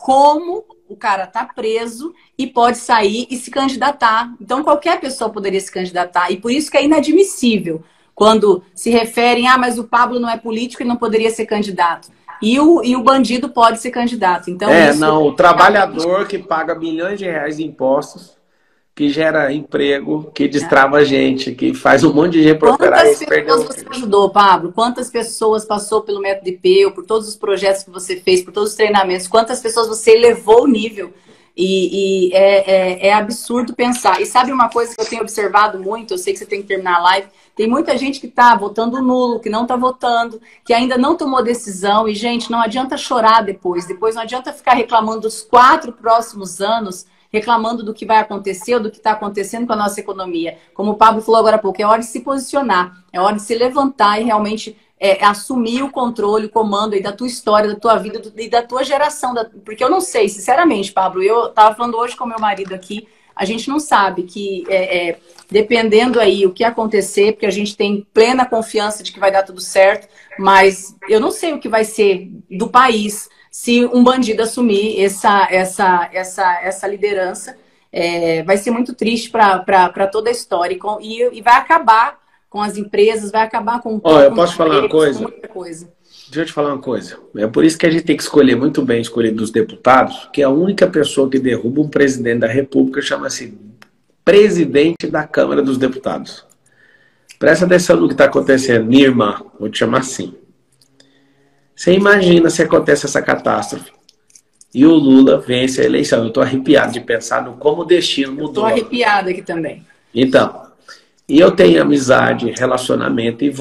o cara tá preso e pode sair e se candidatar. Então qualquer pessoa poderia se candidatar. E por isso que é inadmissível quando se referem, mas o Pablo não é político e não poderia ser candidato. E o bandido pode ser candidato. Então, o trabalhador que paga milhões de reais de impostos, que gera emprego, que destrava a gente, que faz um monte de gente prosperar. Quantas pessoas você ajudou, Pablo? Quantas pessoas passou pelo método IP, por todos os projetos que você fez, por todos os treinamentos? Quantas pessoas você elevou o nível? E é absurdo pensar. E sabe uma coisa que eu tenho observado muito, eu sei que você tem que terminar a live, tem muita gente que está votando nulo, que não está votando, que ainda não tomou decisão. E, gente, não adianta chorar depois. Depois não adianta ficar reclamando dos 4 próximos anos, reclamando do que vai acontecer ou do que está acontecendo com a nossa economia. Como o Pablo falou agora há pouco, é hora de se posicionar, é hora de se levantar e realmente assumir o controle, o comando aí da tua história, da tua vida e da tua geração. Porque eu não sei, sinceramente, Pablo, eu estava falando hoje com meu marido aqui, a gente não sabe que, dependendo aí o que acontecer, porque a gente tem plena confiança de que vai dar tudo certo, mas eu não sei o que vai ser do país se um bandido assumir essa liderança. Vai ser muito triste para toda a história e vai acabar com as empresas, vai acabar com... eu posso falar uma coisa? Deixa eu te falar uma coisa. É por isso que a gente tem que escolher muito bem, escolher dos deputados, que a única pessoa que derruba um presidente da República chama-se presidente da Câmara dos Deputados. Presta atenção no que está acontecendo. Minha irmã, vou te chamar assim. Você imagina se acontece essa catástrofe e o Lula vence a eleição. Eu estou arrepiado de pensar no como o destino mudou. Estou arrepiada aqui também. Então, e eu tenho amizade, relacionamento, e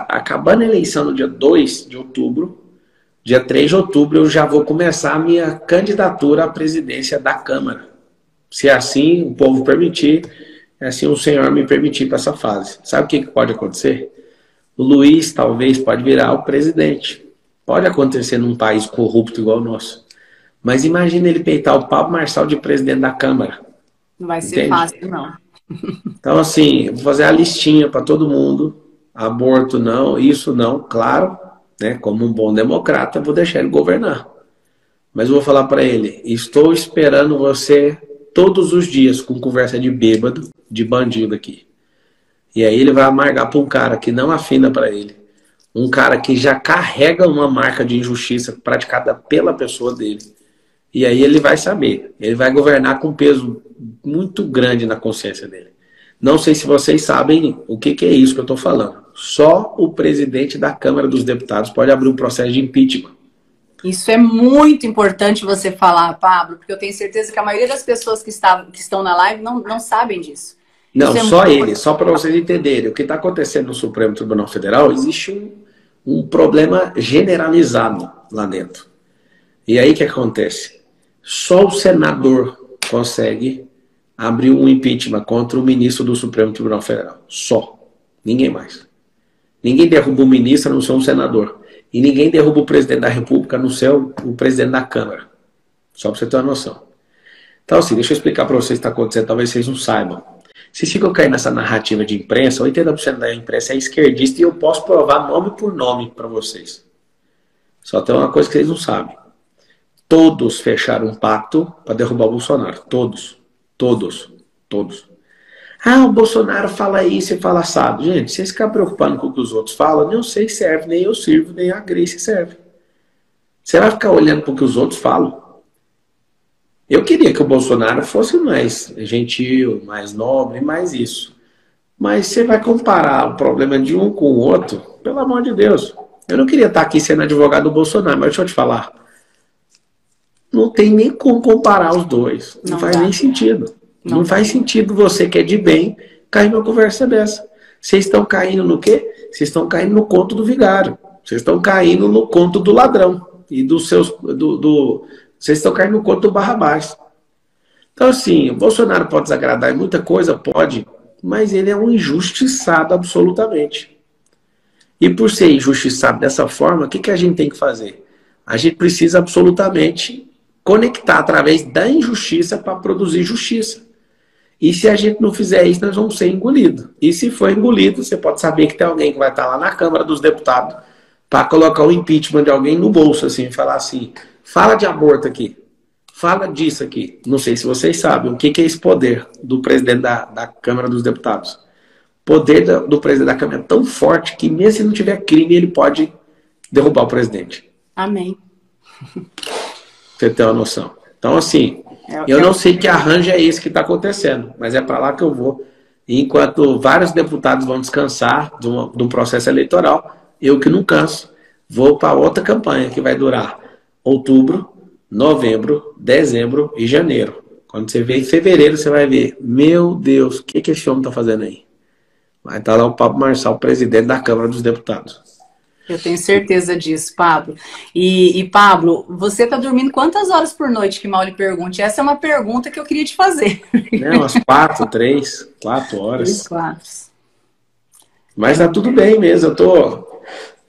acabando a eleição no dia 2 de outubro, dia 3 de outubro, eu já vou começar a minha candidatura à presidência da Câmara. Se assim o povo permitir, assim o Senhor me permitir para essa fase. Sabe o que pode acontecer? O Luiz talvez pode virar o presidente. Pode acontecer num país corrupto igual o nosso. Mas imagina ele peitar o Pablo Marçal de presidente da Câmara. Não vai ser fácil, não. Então, assim, vou fazer a listinha para todo mundo. Aborto não, isso não, claro, né? Como um bom democrata, vou deixar ele governar. Mas eu vou falar para ele, estou esperando você todos os dias com conversa de bêbado, de bandido aqui. E aí ele vai amargar para um cara que não afina para ele. Um cara que já carrega uma marca de injustiça praticada pela pessoa dele. E aí ele vai saber. Ele vai governar com peso muito grande na consciência dele. Não sei se vocês sabem o que é isso que eu estou falando. Só o presidente da Câmara dos Deputados pode abrir um processo de impeachment. Isso é muito importante você falar, Pablo, porque eu tenho certeza que a maioria das pessoas que estão na live não sabem disso. Não, só ele, só para vocês entenderem. O que está acontecendo no Supremo Tribunal Federal, existe um problema generalizado lá dentro. E aí o que acontece? Só o senador consegue abriu um impeachment contra o ministro do Supremo Tribunal Federal. Só. Ninguém mais. Ninguém derruba o ministro, a não ser um senador. E ninguém derruba o presidente da República, a não ser o presidente da Câmara. Só para você ter uma noção. Então, assim, deixa eu explicar para vocês o que está acontecendo, talvez vocês não saibam. Vocês ficam caindo nessa narrativa de imprensa, 80% da imprensa é esquerdista e eu posso provar nome por nome para vocês. Só tem uma coisa que vocês não sabem. Todos fecharam um pacto para derrubar o Bolsonaro. Todos. Todos. Todos. Ah, o Bolsonaro fala isso e fala assado. Gente, vocês ficam preocupando com o que os outros falam, nem eu sei serve, nem eu sirvo, nem a Grace serve. Você vai ficar olhando para o que os outros falam? Eu queria que o Bolsonaro fosse mais gentil, mais nobre, mais isso. Mas você vai comparar o problema de um com o outro, pelo amor de Deus. Eu não queria estar aqui sendo advogado do Bolsonaro, mas deixa eu te falar. Não tem nem como comparar os dois. Não faz nem sentido. Não faz sentido você que é de bem cair numa conversa dessa. Vocês estão caindo no quê? Vocês estão caindo no conto do vigário. Vocês estão caindo no conto do ladrão. E dos seus... Vocês estão caindo no conto do Barrabás. Então, assim, o Bolsonaro pode desagradar em muita coisa? Pode. Mas ele é um injustiçado absolutamente. E por ser injustiçado dessa forma, o que a gente tem que fazer? A gente precisa absolutamente conectar através da injustiça para produzir justiça. E se a gente não fizer isso, nós vamos ser engolidos. E se for engolido, você pode saber que tem alguém que vai estar lá na Câmara dos Deputados para colocar o impeachment de alguém no bolso, assim, e falar assim, fala de aborto aqui, fala disso aqui. Não sei se vocês sabem o que é esse poder do presidente da Câmara dos Deputados. O poder do presidente da Câmara é tão forte que mesmo se não tiver crime, ele pode derrubar o presidente. Amém. Você tem uma noção. Então, assim, eu não sei que arranjo é esse que está acontecendo, mas é para lá que eu vou. E enquanto vários deputados vão descansar de um processo eleitoral, eu que não canso, vou para outra campanha que vai durar outubro, novembro, dezembro e janeiro. Quando você vê em fevereiro, você vai ver, meu Deus, o que esse homem está fazendo aí? Vai estar lá o Pablo Marçal, presidente da Câmara dos Deputados. Eu tenho certeza disso, Pablo. E Pablo, você está dormindo quantas horas por noite, que mal lhe pergunte? Essa é uma pergunta que eu queria te fazer. Não, umas 4, 3, 4 horas. 3, 4. Mas tá tudo bem mesmo.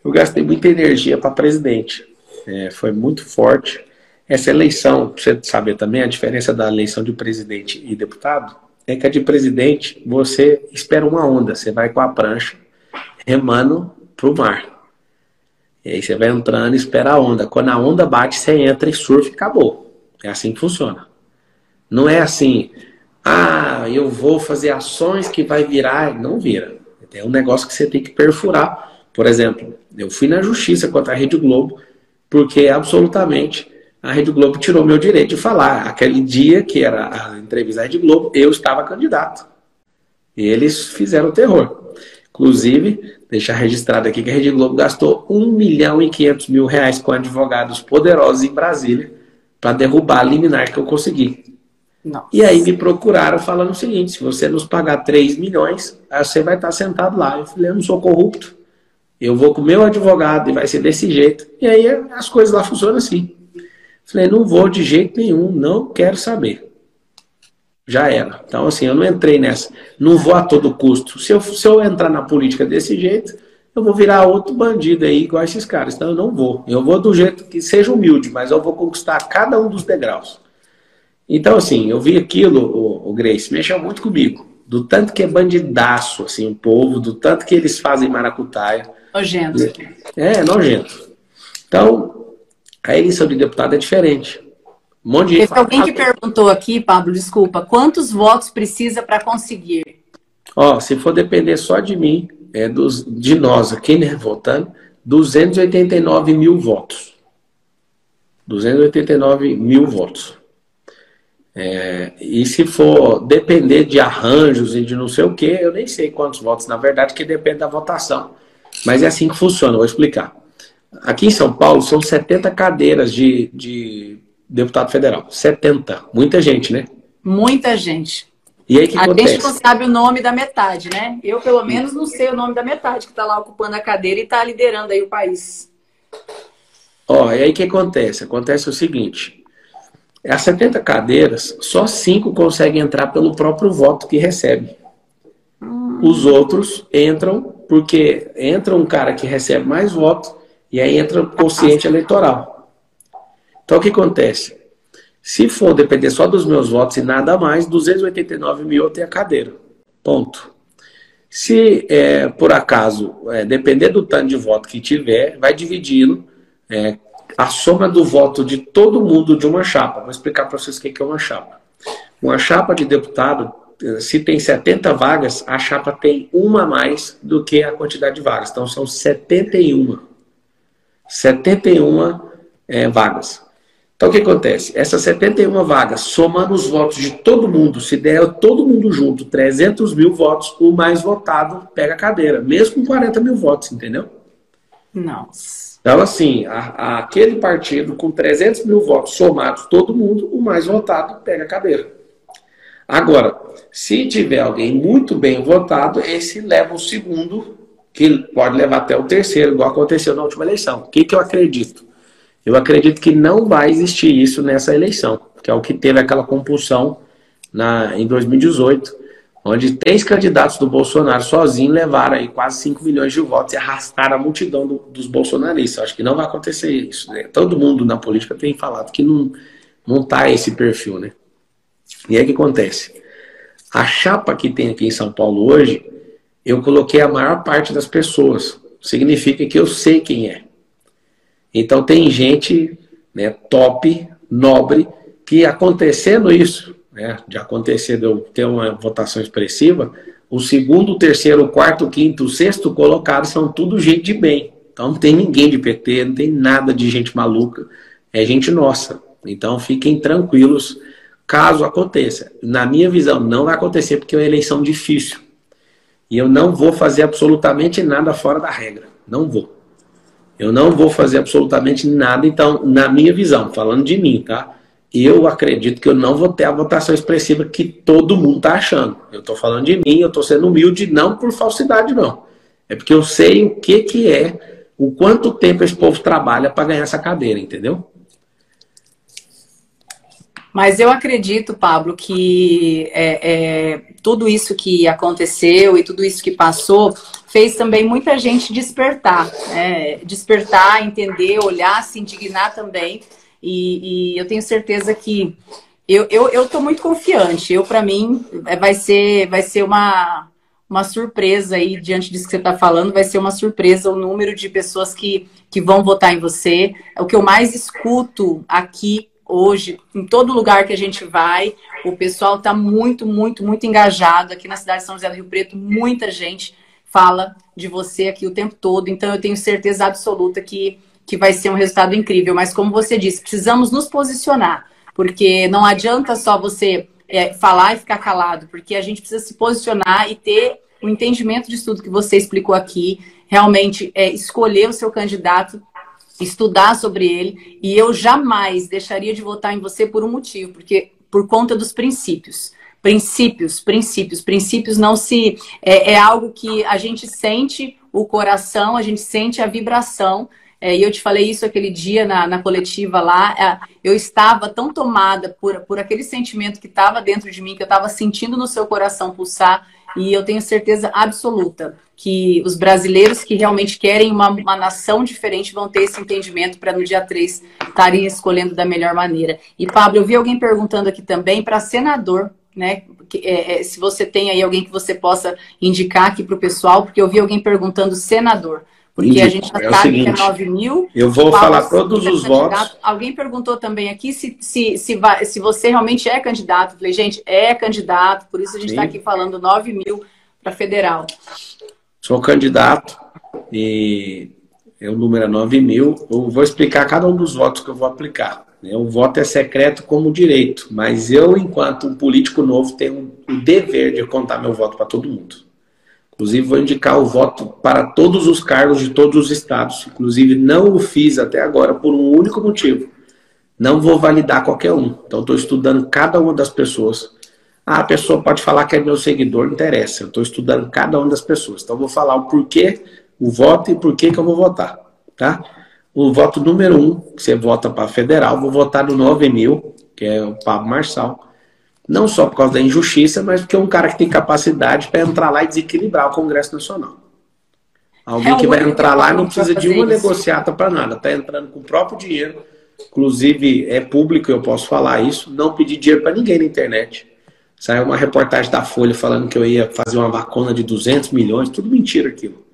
Eu gastei muita energia para presidente. Foi muito forte. Essa eleição, para você saber também, a diferença da eleição de presidente e deputado, é que a de presidente, você espera uma onda. Você vai com a prancha remando para o mar. E aí você vai entrando e espera a onda. Quando a onda bate, você entra e surfa e acabou. É assim que funciona. Não é assim, eu vou fazer ações que vai virar. Não vira. É um negócio que você tem que perfurar. Por exemplo, eu fui na justiça contra a Rede Globo, porque absolutamente a Rede Globo tirou meu direito de falar. Aquele dia que era a entrevista da Rede Globo, eu estava candidato. E eles fizeram o terror. Inclusive, deixar registrado aqui que a Rede Globo gastou R$1.500.000 com advogados poderosos em Brasília para derrubar a liminar que eu consegui. Nossa. E aí me procuraram falando o seguinte, se você nos pagar 3 milhões, aí você vai estar sentado lá. Eu falei, eu não sou corrupto. Eu vou com o meu advogado e vai ser desse jeito. E aí as coisas lá funcionam assim. Falei, não vou de jeito nenhum, não quero saber. Já era. Então, assim, eu não entrei nessa. Não vou a todo custo. Se eu entrar na política desse jeito, eu vou virar outro bandido aí, igual esses caras. Então, eu não vou. Eu vou do jeito que seja humilde, mas eu vou conquistar cada um dos degraus. Então, assim, eu vi aquilo, o Grace, mexeu muito comigo. Do tanto que é bandidaço, assim, o povo, do tanto que eles fazem maracutaia. Nojento. Nojento. Então, a eleição de deputado é diferente. Um monte de gente Teve alguém que perguntou aqui, Pablo, desculpa, quantos votos precisa para conseguir? Se for depender só de mim, de nós aqui, né, votando, 289 mil votos. 289 mil votos. E se for depender de arranjos e de não sei o que, eu nem sei quantos votos, na verdade, que depende da votação. Mas é assim que funciona, vou explicar. Aqui em São Paulo são 70 cadeiras de deputado federal. 70. Muita gente, né? Muita gente. E aí o que acontece? A gente não sabe o nome da metade, né? Eu, pelo menos, não sei o nome da metade que está lá ocupando a cadeira e está liderando aí o país. E aí o que acontece? Acontece o seguinte. As 70 cadeiras, só 5 conseguem entrar pelo próprio voto que recebe. Os outros entram porque entra um cara que recebe mais votos e aí entra o quociente eleitoral. Então o que acontece? Se for depender só dos meus votos e nada mais, 289 mil eu tenho a cadeira. Ponto. Se por acaso depender do tanto de voto que tiver, vai dividindo a soma do voto de todo mundo de uma chapa. Vou explicar para vocês o que é uma chapa. Uma chapa de deputado, se tem 70 vagas, a chapa tem uma a mais do que a quantidade de vagas. Então são 71. 71 vagas. Então o que acontece? Essas 71 vagas, somando os votos de todo mundo, se der todo mundo junto, 300 mil votos, o mais votado pega a cadeira, mesmo com 40 mil votos, entendeu? Nossa. Então assim, aquele partido com 300 mil votos somados, todo mundo, o mais votado pega a cadeira. Agora, se tiver alguém muito bem votado, esse leva o segundo, que pode levar até o terceiro, igual aconteceu na última eleição. O que eu acredito? Eu acredito que não vai existir isso nessa eleição, que é o que teve aquela compulsão em 2018, onde 3 candidatos do Bolsonaro sozinhos levaram aí quase 5 milhões de votos e arrastaram a multidão dos bolsonaristas. Acho que não vai acontecer isso, né? Todo mundo na política tem falado que não tá esse perfil, né? E aí o que acontece? A chapa que tem aqui em São Paulo hoje, eu coloquei a maior parte das pessoas. Significa que eu sei quem é. Então tem gente, né, top, nobre, que acontecendo isso, né, de acontecer de eu ter uma votação expressiva, o segundo, o terceiro, o quarto, o quinto, o sexto colocado são tudo gente de bem. Então não tem ninguém de PT, não tem nada de gente maluca, é gente nossa. Então fiquem tranquilos caso aconteça. Na minha visão, não vai acontecer porque é uma eleição difícil. E eu não vou fazer absolutamente nada fora da regra. Não vou. Eu não vou fazer absolutamente nada, então, na minha visão, falando de mim, tá? Eu acredito que eu não vou ter a votação expressiva que todo mundo tá achando. Eu tô falando de mim, eu tô sendo humilde, não por falsidade, não. É porque eu sei o que é, o quanto tempo esse povo trabalha para ganhar essa cadeira, entendeu? Mas eu acredito, Pablo, que tudo isso que aconteceu e tudo isso que passou fez também muita gente despertar, né? Despertar, entender, olhar, se indignar também. E eu tenho certeza que eu estou muito confiante. Para mim, vai ser uma surpresa aí, diante disso que você está falando, vai ser uma surpresa o número de pessoas que vão votar em você. É o que eu mais escuto aqui hoje, em todo lugar que a gente vai, o pessoal está muito, muito, muito engajado. Aqui na cidade de São José do Rio Preto, muita gente fala de você aqui o tempo todo. Então, eu tenho certeza absoluta que vai ser um resultado incrível. Mas, como você disse, precisamos nos posicionar. Porque não adianta só você falar e ficar calado. Porque a gente precisa se posicionar e ter o entendimento de tudo que você explicou aqui. Realmente, escolher o seu candidato, estudar sobre ele, e eu jamais deixaria de votar em você por um motivo, porque por conta dos princípios. Princípios não se... É algo que a gente sente o coração, a gente sente a vibração, e eu te falei isso aquele dia na coletiva lá, eu estava tão tomada por aquele sentimento que estava dentro de mim, que eu estava sentindo no seu coração pulsar, e eu tenho certeza absoluta que os brasileiros que realmente querem uma nação diferente vão ter esse entendimento para no dia 3 estarem escolhendo da melhor maneira. E, Pablo, eu vi alguém perguntando aqui também para senador, né? Se você tem aí alguém que você possa indicar aqui para o pessoal, porque eu vi alguém perguntando senador. Porque a gente já sabe que é 9 mil. Eu vou falar todos os votos. Alguém perguntou também aqui se você realmente é candidato. Eu falei, gente, é candidato, por isso a gente está aqui falando 9 mil para federal. Sou candidato e o número é 9 mil. Eu vou explicar cada um dos votos que eu vou aplicar. O voto é secreto como direito, mas eu, enquanto um político novo, tenho o dever de contar meu voto para todo mundo. Inclusive, vou indicar o voto para todos os cargos de todos os estados. Inclusive, não o fiz até agora por um único motivo. Não vou validar qualquer um. Então, estou estudando cada uma das pessoas. A pessoa pode falar que é meu seguidor, não interessa. Eu estou estudando cada uma das pessoas. Então, vou falar o porquê, o voto e por que eu vou votar. Tá? O voto número 1, que você vota para federal, vou votar no 9 mil. que é o Pablo Marçal. Não só por causa da injustiça, mas porque é um cara que tem capacidade para entrar lá e desequilibrar o Congresso Nacional. Alguém que vai entrar lá e não precisa de uma negociata para nada. Está entrando com o próprio dinheiro. Inclusive, é público, eu posso falar isso. Não pedir dinheiro para ninguém na internet. Saiu uma reportagem da Folha falando que eu ia fazer uma vacuna de 200 milhões. Tudo mentira aquilo.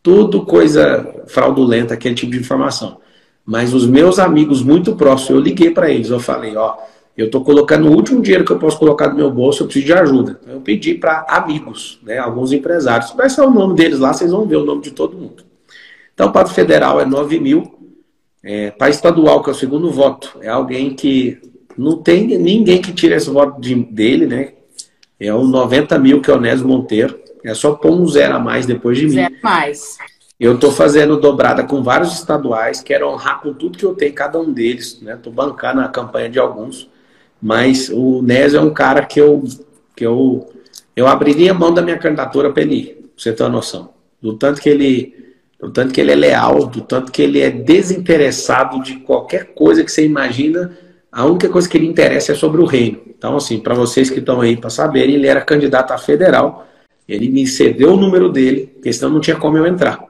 Tudo coisa fraudulenta, aquele tipo de informação. Mas os meus amigos muito próximos, eu liguei para eles. Eu falei, ó, eu estou colocando o último dinheiro que eu posso colocar no meu bolso, eu preciso de ajuda. Eu pedi para amigos, né, alguns empresários. Vai ser o nome deles lá, vocês vão ver o nome de todo mundo. Então, para o federal é 9 mil. Para estadual, que é o segundo voto, é alguém que não tem ninguém que tire esse voto dele, né? É o 90 mil, que é o Nésio Monteiro. É só pôr um zero a mais depois de mim. Zero a mais. Eu estou fazendo dobrada com vários estaduais, quero honrar com tudo que eu tenho, cada um deles, né? Estou bancando a campanha de alguns. Mas o Nésio é um cara que eu abriria a mão da minha candidatura para ele ir, pra você ter uma noção. Do tanto que ele é leal, do tanto que ele é desinteressado de qualquer coisa que você imagina, a única coisa que ele interessa é sobre o reino. Então, assim, para vocês que estão aí para saberem, ele era candidato a federal, ele me cedeu o número dele, porque senão não tinha como eu entrar.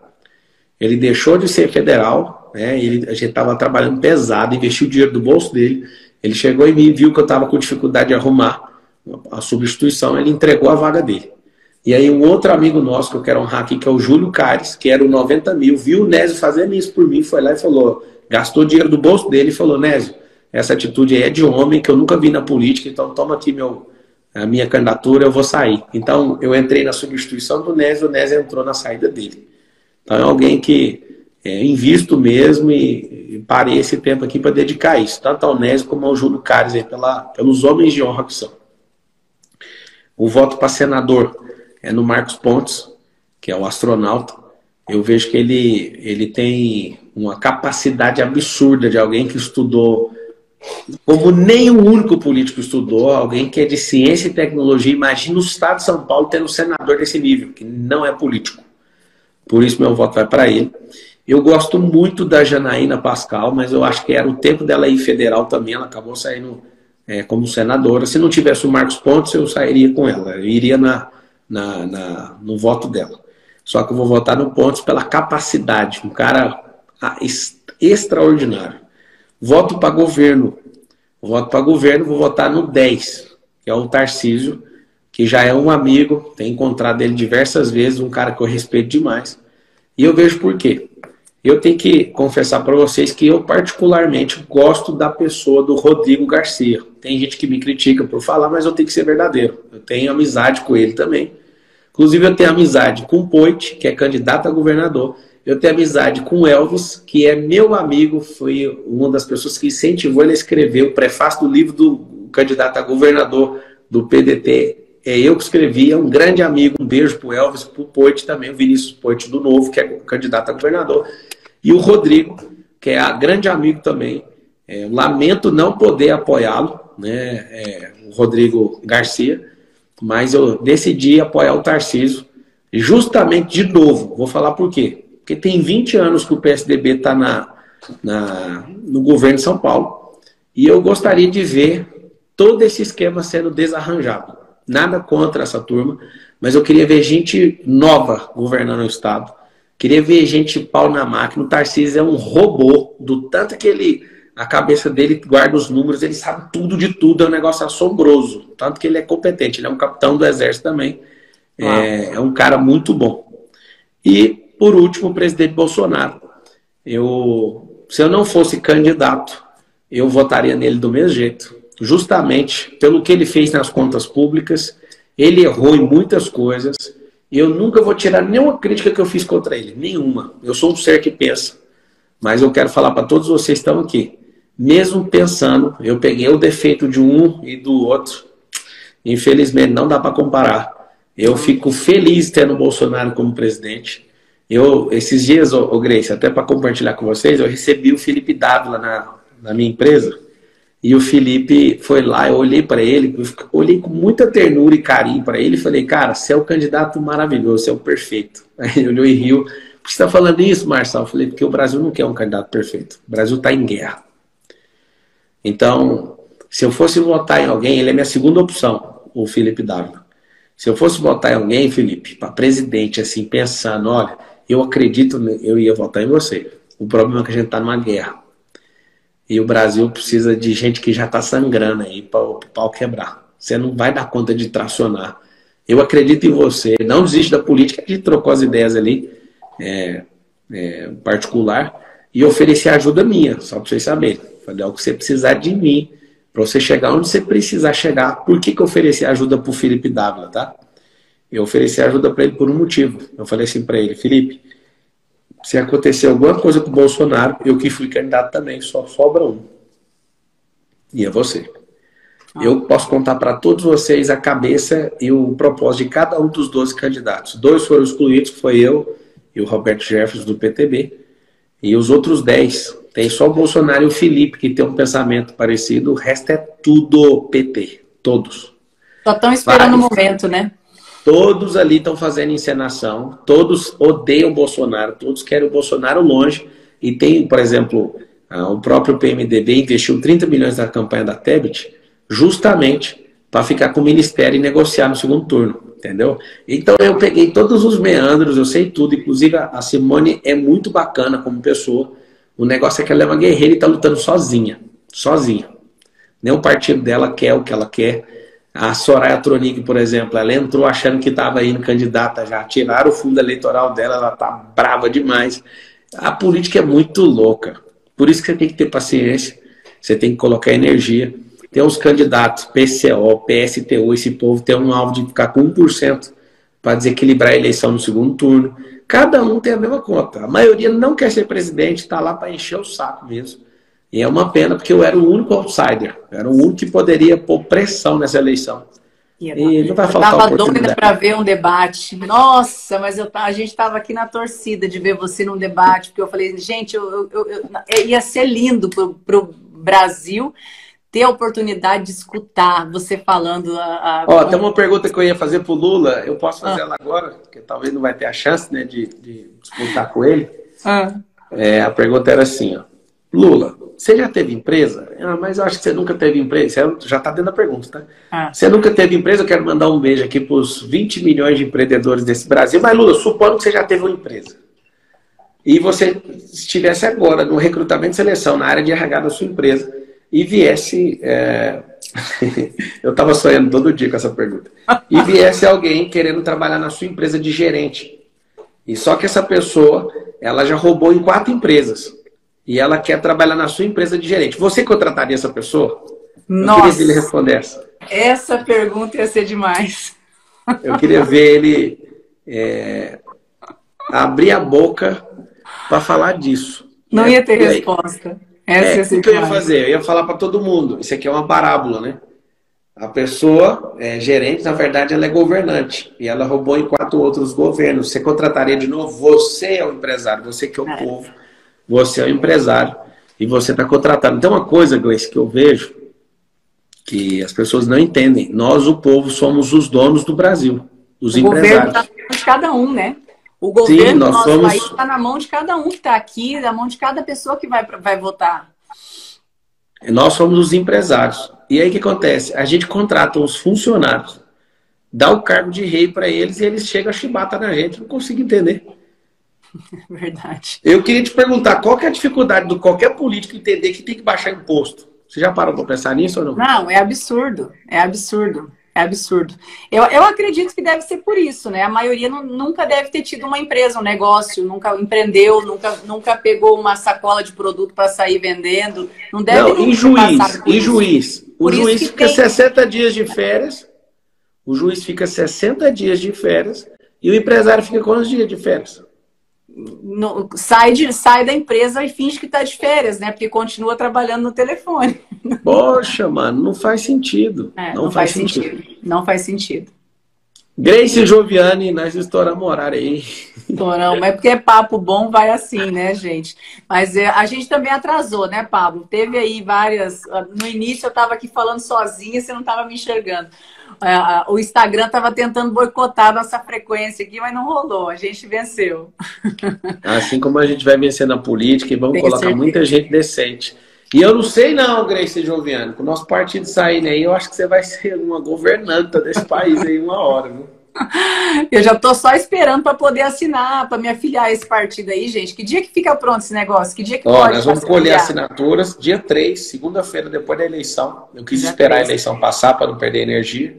Ele deixou de ser federal, né? A gente estava trabalhando pesado, investiu o dinheiro do bolso dele. Ele chegou em mim e viu que eu estava com dificuldade de arrumar a substituição, ele entregou a vaga dele. E aí um outro amigo nosso que eu quero honrar aqui, que é o Júlio Cares, que era o 90 mil, viu o Nésio fazendo isso por mim, foi lá e falou, gastou dinheiro do bolso dele e falou, Nésio, essa atitude aí é de homem que eu nunca vi na política, então toma aqui a minha candidatura, eu vou sair. Então eu entrei na substituição do Nésio, o Nésio entrou na saída dele. Então é alguém que invisto mesmo e parei esse tempo aqui para dedicar isso, tanto ao Nésio como ao Júlio Cares, aí, pelos homens de honra que são. O voto para senador é no Marcos Pontes, que é o astronauta. Eu vejo que ele tem uma capacidade absurda de alguém que estudou, como nenhum único político estudou, alguém que é de ciência e tecnologia. Imagina o estado de São Paulo tendo um senador desse nível, que não é político. Por isso meu voto vai para ele. Eu gosto muito da Janaína Pascal, mas eu acho que era o tempo dela ir federal também. Ela acabou saindo como senadora. Se não tivesse o Marcos Pontes, eu sairia com ela. Eu iria no voto dela. Só que eu vou votar no Pontes pela capacidade. Um cara extraordinário. Voto para governo. Vou votar no 10, que é o Tarcísio, que já é um amigo. Tenho encontrado ele diversas vezes, um cara que eu respeito demais. E eu vejo por quê. Eu tenho que confessar para vocês que eu particularmente gosto da pessoa do Rodrigo Garcia. Tem gente que me critica por falar, mas eu tenho que ser verdadeiro. Eu tenho amizade com ele também. Inclusive eu tenho amizade com o Poit, que é candidato a governador. Eu tenho amizade com o Elvis, que é meu amigo, foi uma das pessoas que incentivou ele a escrever o prefácio do livro do candidato a governador do PDT. É eu que escrevi, é um grande amigo. Um beijo pro Elvis, pro Poit também, o Vinícius Poit do Novo, que é candidato a governador. E o Rodrigo, que é grande amigo também. Lamento não poder apoiá-lo, né? O Rodrigo Garcia, mas eu decidi apoiar o Tarcísio, justamente de novo. Vou falar por quê. Porque tem 20 anos que o PSDB está no governo de São Paulo, e eu gostaria de ver todo esse esquema sendo desarranjado. Nada contra essa turma, mas eu queria ver gente nova governando o Estado. Queria ver gente pau na máquina. O Tarcísio é um robô, do tanto que a cabeça dele guarda os números, ele sabe tudo de tudo, é um negócio assombroso. Tanto que ele é competente, ele é um capitão do exército também. É um cara muito bom. E, por último, o presidente Bolsonaro. Se eu não fosse candidato, eu votaria nele do mesmo jeito. Justamente pelo que ele fez nas contas públicas. Ele errou em muitas coisas. Eu nunca vou tirar nenhuma crítica que eu fiz contra ele. Nenhuma. Eu sou um ser que pensa. Mas eu quero falar para todos vocês que estão aqui. Mesmo pensando, eu peguei o defeito de um e do outro. Infelizmente, não dá para comparar. Eu fico feliz tendo o Bolsonaro como presidente. Esses dias, Grace, até para compartilhar com vocês, eu recebi o Felipe Dávila na minha empresa. E o Felipe foi lá, eu olhei para ele, olhei com muita ternura e carinho para ele e falei, cara, você é o candidato maravilhoso, você é o perfeito. Aí ele olhou e riu. Por que você está falando isso, Marçal? Eu falei, porque o Brasil não quer um candidato perfeito. O Brasil está em guerra. Então, Se eu fosse votar em alguém, ele é minha segunda opção, o Felipe Dávila. Se eu fosse votar em alguém, Felipe, para presidente, assim, pensando, olha, eu acredito, eu ia votar em você. O problema é que a gente está numa guerra. E o Brasil precisa de gente que já está sangrando aí para o pau quebrar. Você não vai dar conta de tracionar. Eu acredito em você. Não desiste da política. A gente trocou as ideias ali, particular, e ofereci ajuda minha, só para vocês saberem. Falei, o que você precisar de mim, para você chegar onde você precisar chegar. Por que eu ofereci ajuda para o Felipe Dávila, tá? Eu ofereci ajuda para ele por um motivo. Eu falei assim para ele, Felipe, se acontecer alguma coisa com o Bolsonaro, eu que fui candidato também, só sobra um. E é você. Eu posso contar para todos vocês a cabeça e o propósito de cada um dos 12 candidatos. 2 foram excluídos, que foi eu e o Roberto Jefferson, do PTB. E os outros 10, tem só o Bolsonaro e o Felipe, que tem um pensamento parecido. O resto é tudo PT. Todos. Só estão esperando o momento, né? Todos ali estão fazendo encenação. Todos odeiam o Bolsonaro. Todos querem o Bolsonaro longe. E tem, por exemplo, o próprio PMDB investiu 30 milhões na campanha da Tebet, justamente para ficar com o ministério e negociar no segundo turno, entendeu? Então eu peguei todos os meandros, eu sei tudo, inclusive a Simone é muito bacana como pessoa. O negócio é que ela é uma guerreira e está lutando sozinha, nem o partido dela quer o que ela quer. A Soraya Tronic, por exemplo, ela entrou achando que estava indo candidata já, tiraram o fundo eleitoral dela, ela tá brava demais. A política é muito louca, por isso que você tem que ter paciência, você tem que colocar energia. Tem uns candidatos, PCO, PSTU, esse povo tem um alvo de ficar com 1% para desequilibrar a eleição no segundo turno. Cada um tem a mesma conta. A maioria não quer ser presidente, está lá para encher o saco mesmo. E é uma pena, porque eu era o único outsider. Eu era o único que poderia pôr pressão nessa eleição. E não vai faltar oportunidade. Eu estava doida para ver um debate. Nossa, mas a gente estava aqui na torcida de ver você num debate, porque eu falei, gente, ia ser lindo para o Brasil ter a oportunidade de escutar você falando. Tem uma pergunta que eu ia fazer pro Lula, eu posso fazer ela agora, porque talvez não vai ter a chance, né, de disputar com ele. A pergunta era assim, ó, Lula, você já teve empresa? Mas eu acho que você nunca teve empresa. Você já está dentro da pergunta, tá? Você nunca teve empresa? Eu quero mandar um beijo aqui para os 20 milhões de empreendedores desse Brasil. Mas, Lula, supondo que você já teve uma empresa e você estivesse agora no recrutamento e seleção na área de RH da sua empresa e viesse... eu estava sonhando todo dia com essa pergunta. E viesse alguém querendo trabalhar na sua empresa de gerente. E só que essa pessoa, ela já roubou em 4 empresas. E ela quer trabalhar na sua empresa de gerente. Você contrataria essa pessoa? Nossa, eu queria ver ele responder essa. Essa pergunta ia ser demais. Eu queria ver ele abrir a boca para falar disso. Não ia ter resposta. O que eu ia fazer? Eu ia falar para todo mundo. Isso aqui é uma parábola, né? A pessoa gerente, na verdade, ela é governante. E ela roubou em 4 outros governos. Você contrataria de novo? Você é o empresário. Você que é o povo. Você é o empresário e você está contratado. Então, uma coisa, Gleice, que eu vejo que as pessoas não entendem. Nós, o povo, somos os donos do Brasil, os empresários. O governo está na mão de cada um, né? O governo do nosso país está na mão de cada um que está aqui, na mão de cada pessoa que vai votar. Nós somos os empresários. E aí o que acontece? A gente contrata os funcionários, dá o cargo de rei para eles e eles chegam a chibata na gente. Não consigo entender. Verdade. Eu queria te perguntar, qual que é a dificuldade de qualquer político entender que tem que baixar imposto? Você já parou para pensar nisso ou não? Não, é absurdo. É absurdo. É absurdo. Eu acredito que deve ser por isso, né? A maioria nunca deve ter tido uma empresa, um negócio, nunca empreendeu, nunca pegou uma sacola de produto para sair vendendo. Não deve em juiz. O juiz fica 60 dias de férias. O juiz fica 60 dias de férias e o empresário fica quantos dias de férias? Sai da empresa e finge que está de férias, né? Porque continua trabalhando no telefone. Poxa, mano, não faz sentido. Não faz sentido. Não faz sentido. Grace Joviani, nós estouramos horário aí. Estouramos, mas porque é papo bom, vai assim, né, gente? Mas a gente também atrasou, né, Pablo? Teve aí várias... No início eu estava aqui falando sozinha, você não estava me enxergando. O Instagram estava tentando boicotar a nossa frequência aqui, mas não rolou. A gente venceu. Assim como a gente vai vencer na política e vamos colocar muita gente decente. E eu não sei não, Grace Joviano, com o nosso partido saindo aí, eu acho que você vai ser uma governanta desse país aí uma hora, viu? Eu já tô só esperando para poder assinar, para me afiliar a esse partido aí, gente. Que dia que fica pronto esse negócio? Que dia que Ó, pode nós para vamos se colher afiliar? assinaturas dia 3, segunda-feira, depois da eleição. Eu quis Dia esperar a 3. eleição passar para não perder energia.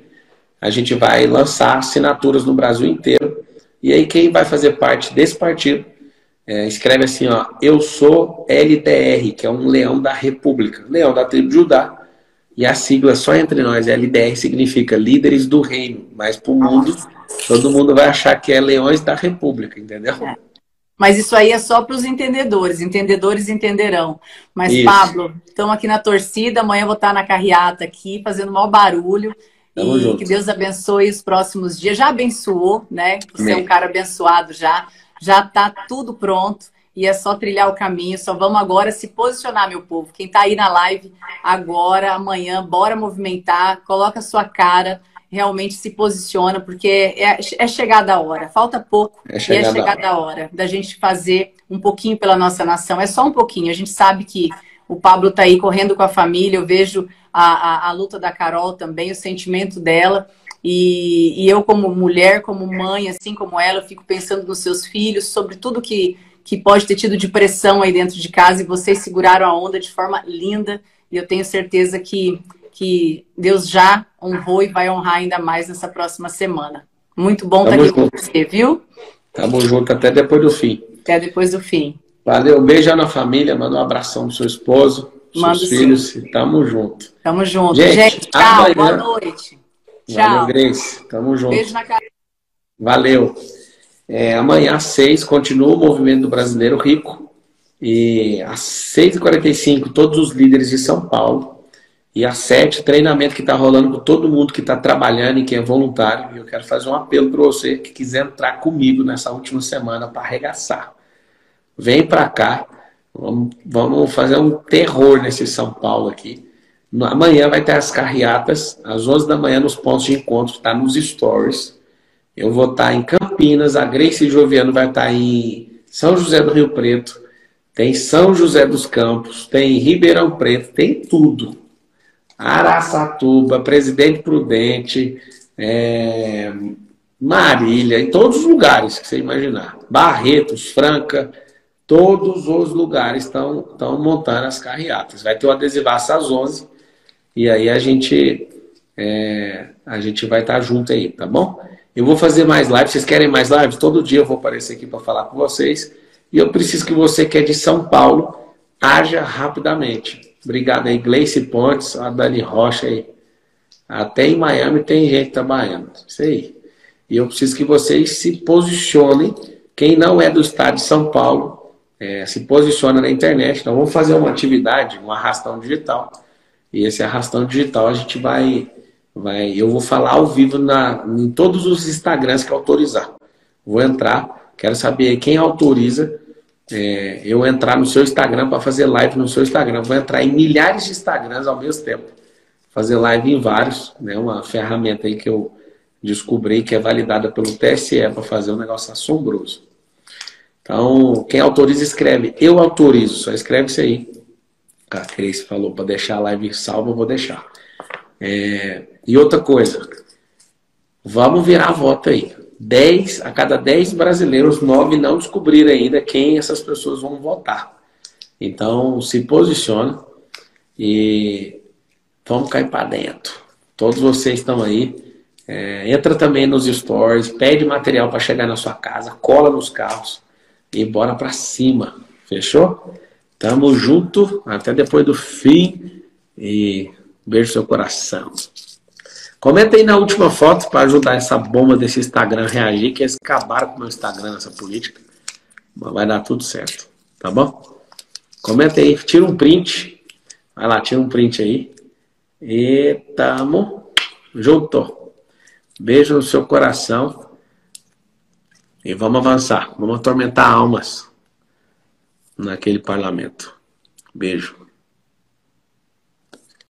A gente vai lançar assinaturas no Brasil inteiro. E aí quem vai fazer parte desse partido, escreve assim, ó, eu sou LDR, que é um leão da República, leão da tribo de Judá. E a sigla só entre nós, LDR, significa líderes do reino. Mas para o mundo, todo mundo vai achar que é leões da República, entendeu? Mas isso aí é só para os entendedores. Entendedores entenderão. Mas, Isso. Pablo, estamos aqui na torcida. Amanhã eu vou estar na carreata aqui, fazendo maior barulho. Tamo E que junto. Deus abençoe os próximos dias. Já abençoou, né? Você é um Amém. cara abençoado já. Já está tudo pronto. E é só trilhar o caminho. Só vamos agora se posicionar, meu povo. Quem está aí na live agora, amanhã, bora movimentar. Coloca a sua cara. Realmente se posiciona, porque é chegada a hora. Falta pouco. É E é chegada a chegada hora. a hora da gente fazer um pouquinho pela nossa nação. É só um pouquinho. A gente sabe que o Pablo está aí correndo com a família. Eu vejo a luta da Carol também, o sentimento dela. E eu, como mulher, como mãe, assim como ela, eu fico pensando nos seus filhos, sobre tudo que pode ter tido de pressão aí dentro de casa. E vocês seguraram a onda de forma linda. E eu tenho certeza que Deus já honrou e vai honrar ainda mais nessa próxima semana. Muito bom estar Tamo aqui com junto. você, viu? Tamo junto até depois do fim. Até depois do fim. Valeu, um beijo na família, manda um abração pro seu esposo, pros seus Mando sim. filhos e tamo junto. Tamo junto. Gente, Gente, tchau. Boa amanhã. noite. Valeu, Tchau. Grace. Tamo Beijo junto. na cara. Valeu. Amanhã às 6 continua o Movimento do Brasileiro Rico. E às 6h45, todos os líderes de São Paulo. E às 7, treinamento que está rolando com todo mundo que está trabalhando e que é voluntário. E eu quero fazer um apelo para você que quiser entrar comigo nessa última semana para arregaçar. Vem para cá, vamos fazer um terror nesse São Paulo aqui. Amanhã vai ter as carreatas, às 11 da manhã nos pontos de encontro, está nos stories. Eu vou estar em Campinas, a Grace Joviano vai estar em São José do Rio Preto, tem São José dos Campos, tem Ribeirão Preto, tem tudo. Araçatuba, Presidente Prudente, Marília, em todos os lugares que você imaginar. Barretos, Franca, todos os lugares estão montando as carreatas. Vai ter o adesivaço às 11 e aí a gente vai estar junto aí, tá bom? Eu vou fazer mais lives. Vocês querem mais lives? Todo dia eu vou aparecer aqui para falar com vocês. E eu preciso que você que é de São Paulo haja rapidamente. Obrigado aí, Gleice Pontes, a Dani Rocha aí. Até em Miami tem gente trabalhando. Isso aí. E eu preciso que vocês se posicionem. Quem não é do estado de São Paulo, se posiciona na internet. Então vamos fazer uma atividade, um arrastão digital. E esse arrastão digital a gente eu vou falar ao vivo em todos os Instagrams que autorizar. Vou entrar, quero saber quem autoriza eu entrar no seu Instagram para fazer live no seu Instagram. Vou entrar em milhares de Instagrams ao mesmo tempo. Fazer live em vários, né? Uma ferramenta aí que eu descobri que é validada pelo TSE para fazer um negócio assombroso. Então, quem autoriza, escreve. Eu autorizo, só escreve isso aí. A Cris falou para deixar a live salva, eu vou deixar. E outra coisa, vamos virar a voto aí. A cada 10 brasileiros, 9 não descobriram ainda quem essas pessoas vão votar. Então, se posiciona e vamos cair para dentro. Todos vocês estão aí. Entra também nos stories, pede material para chegar na sua casa, cola nos carros e bora para cima. Fechou? Tamo junto, até depois do fim e beijo no seu coração. Comenta aí na última foto para ajudar essa bomba desse Instagram a reagir, que eles acabaram com o meu Instagram nessa política. Mas vai dar tudo certo, tá bom? Comenta aí, tira um print. Vai lá, tira um print aí. E tamo junto. Beijo no seu coração. E vamos avançar. Vamos atormentar almas naquele parlamento. Beijo.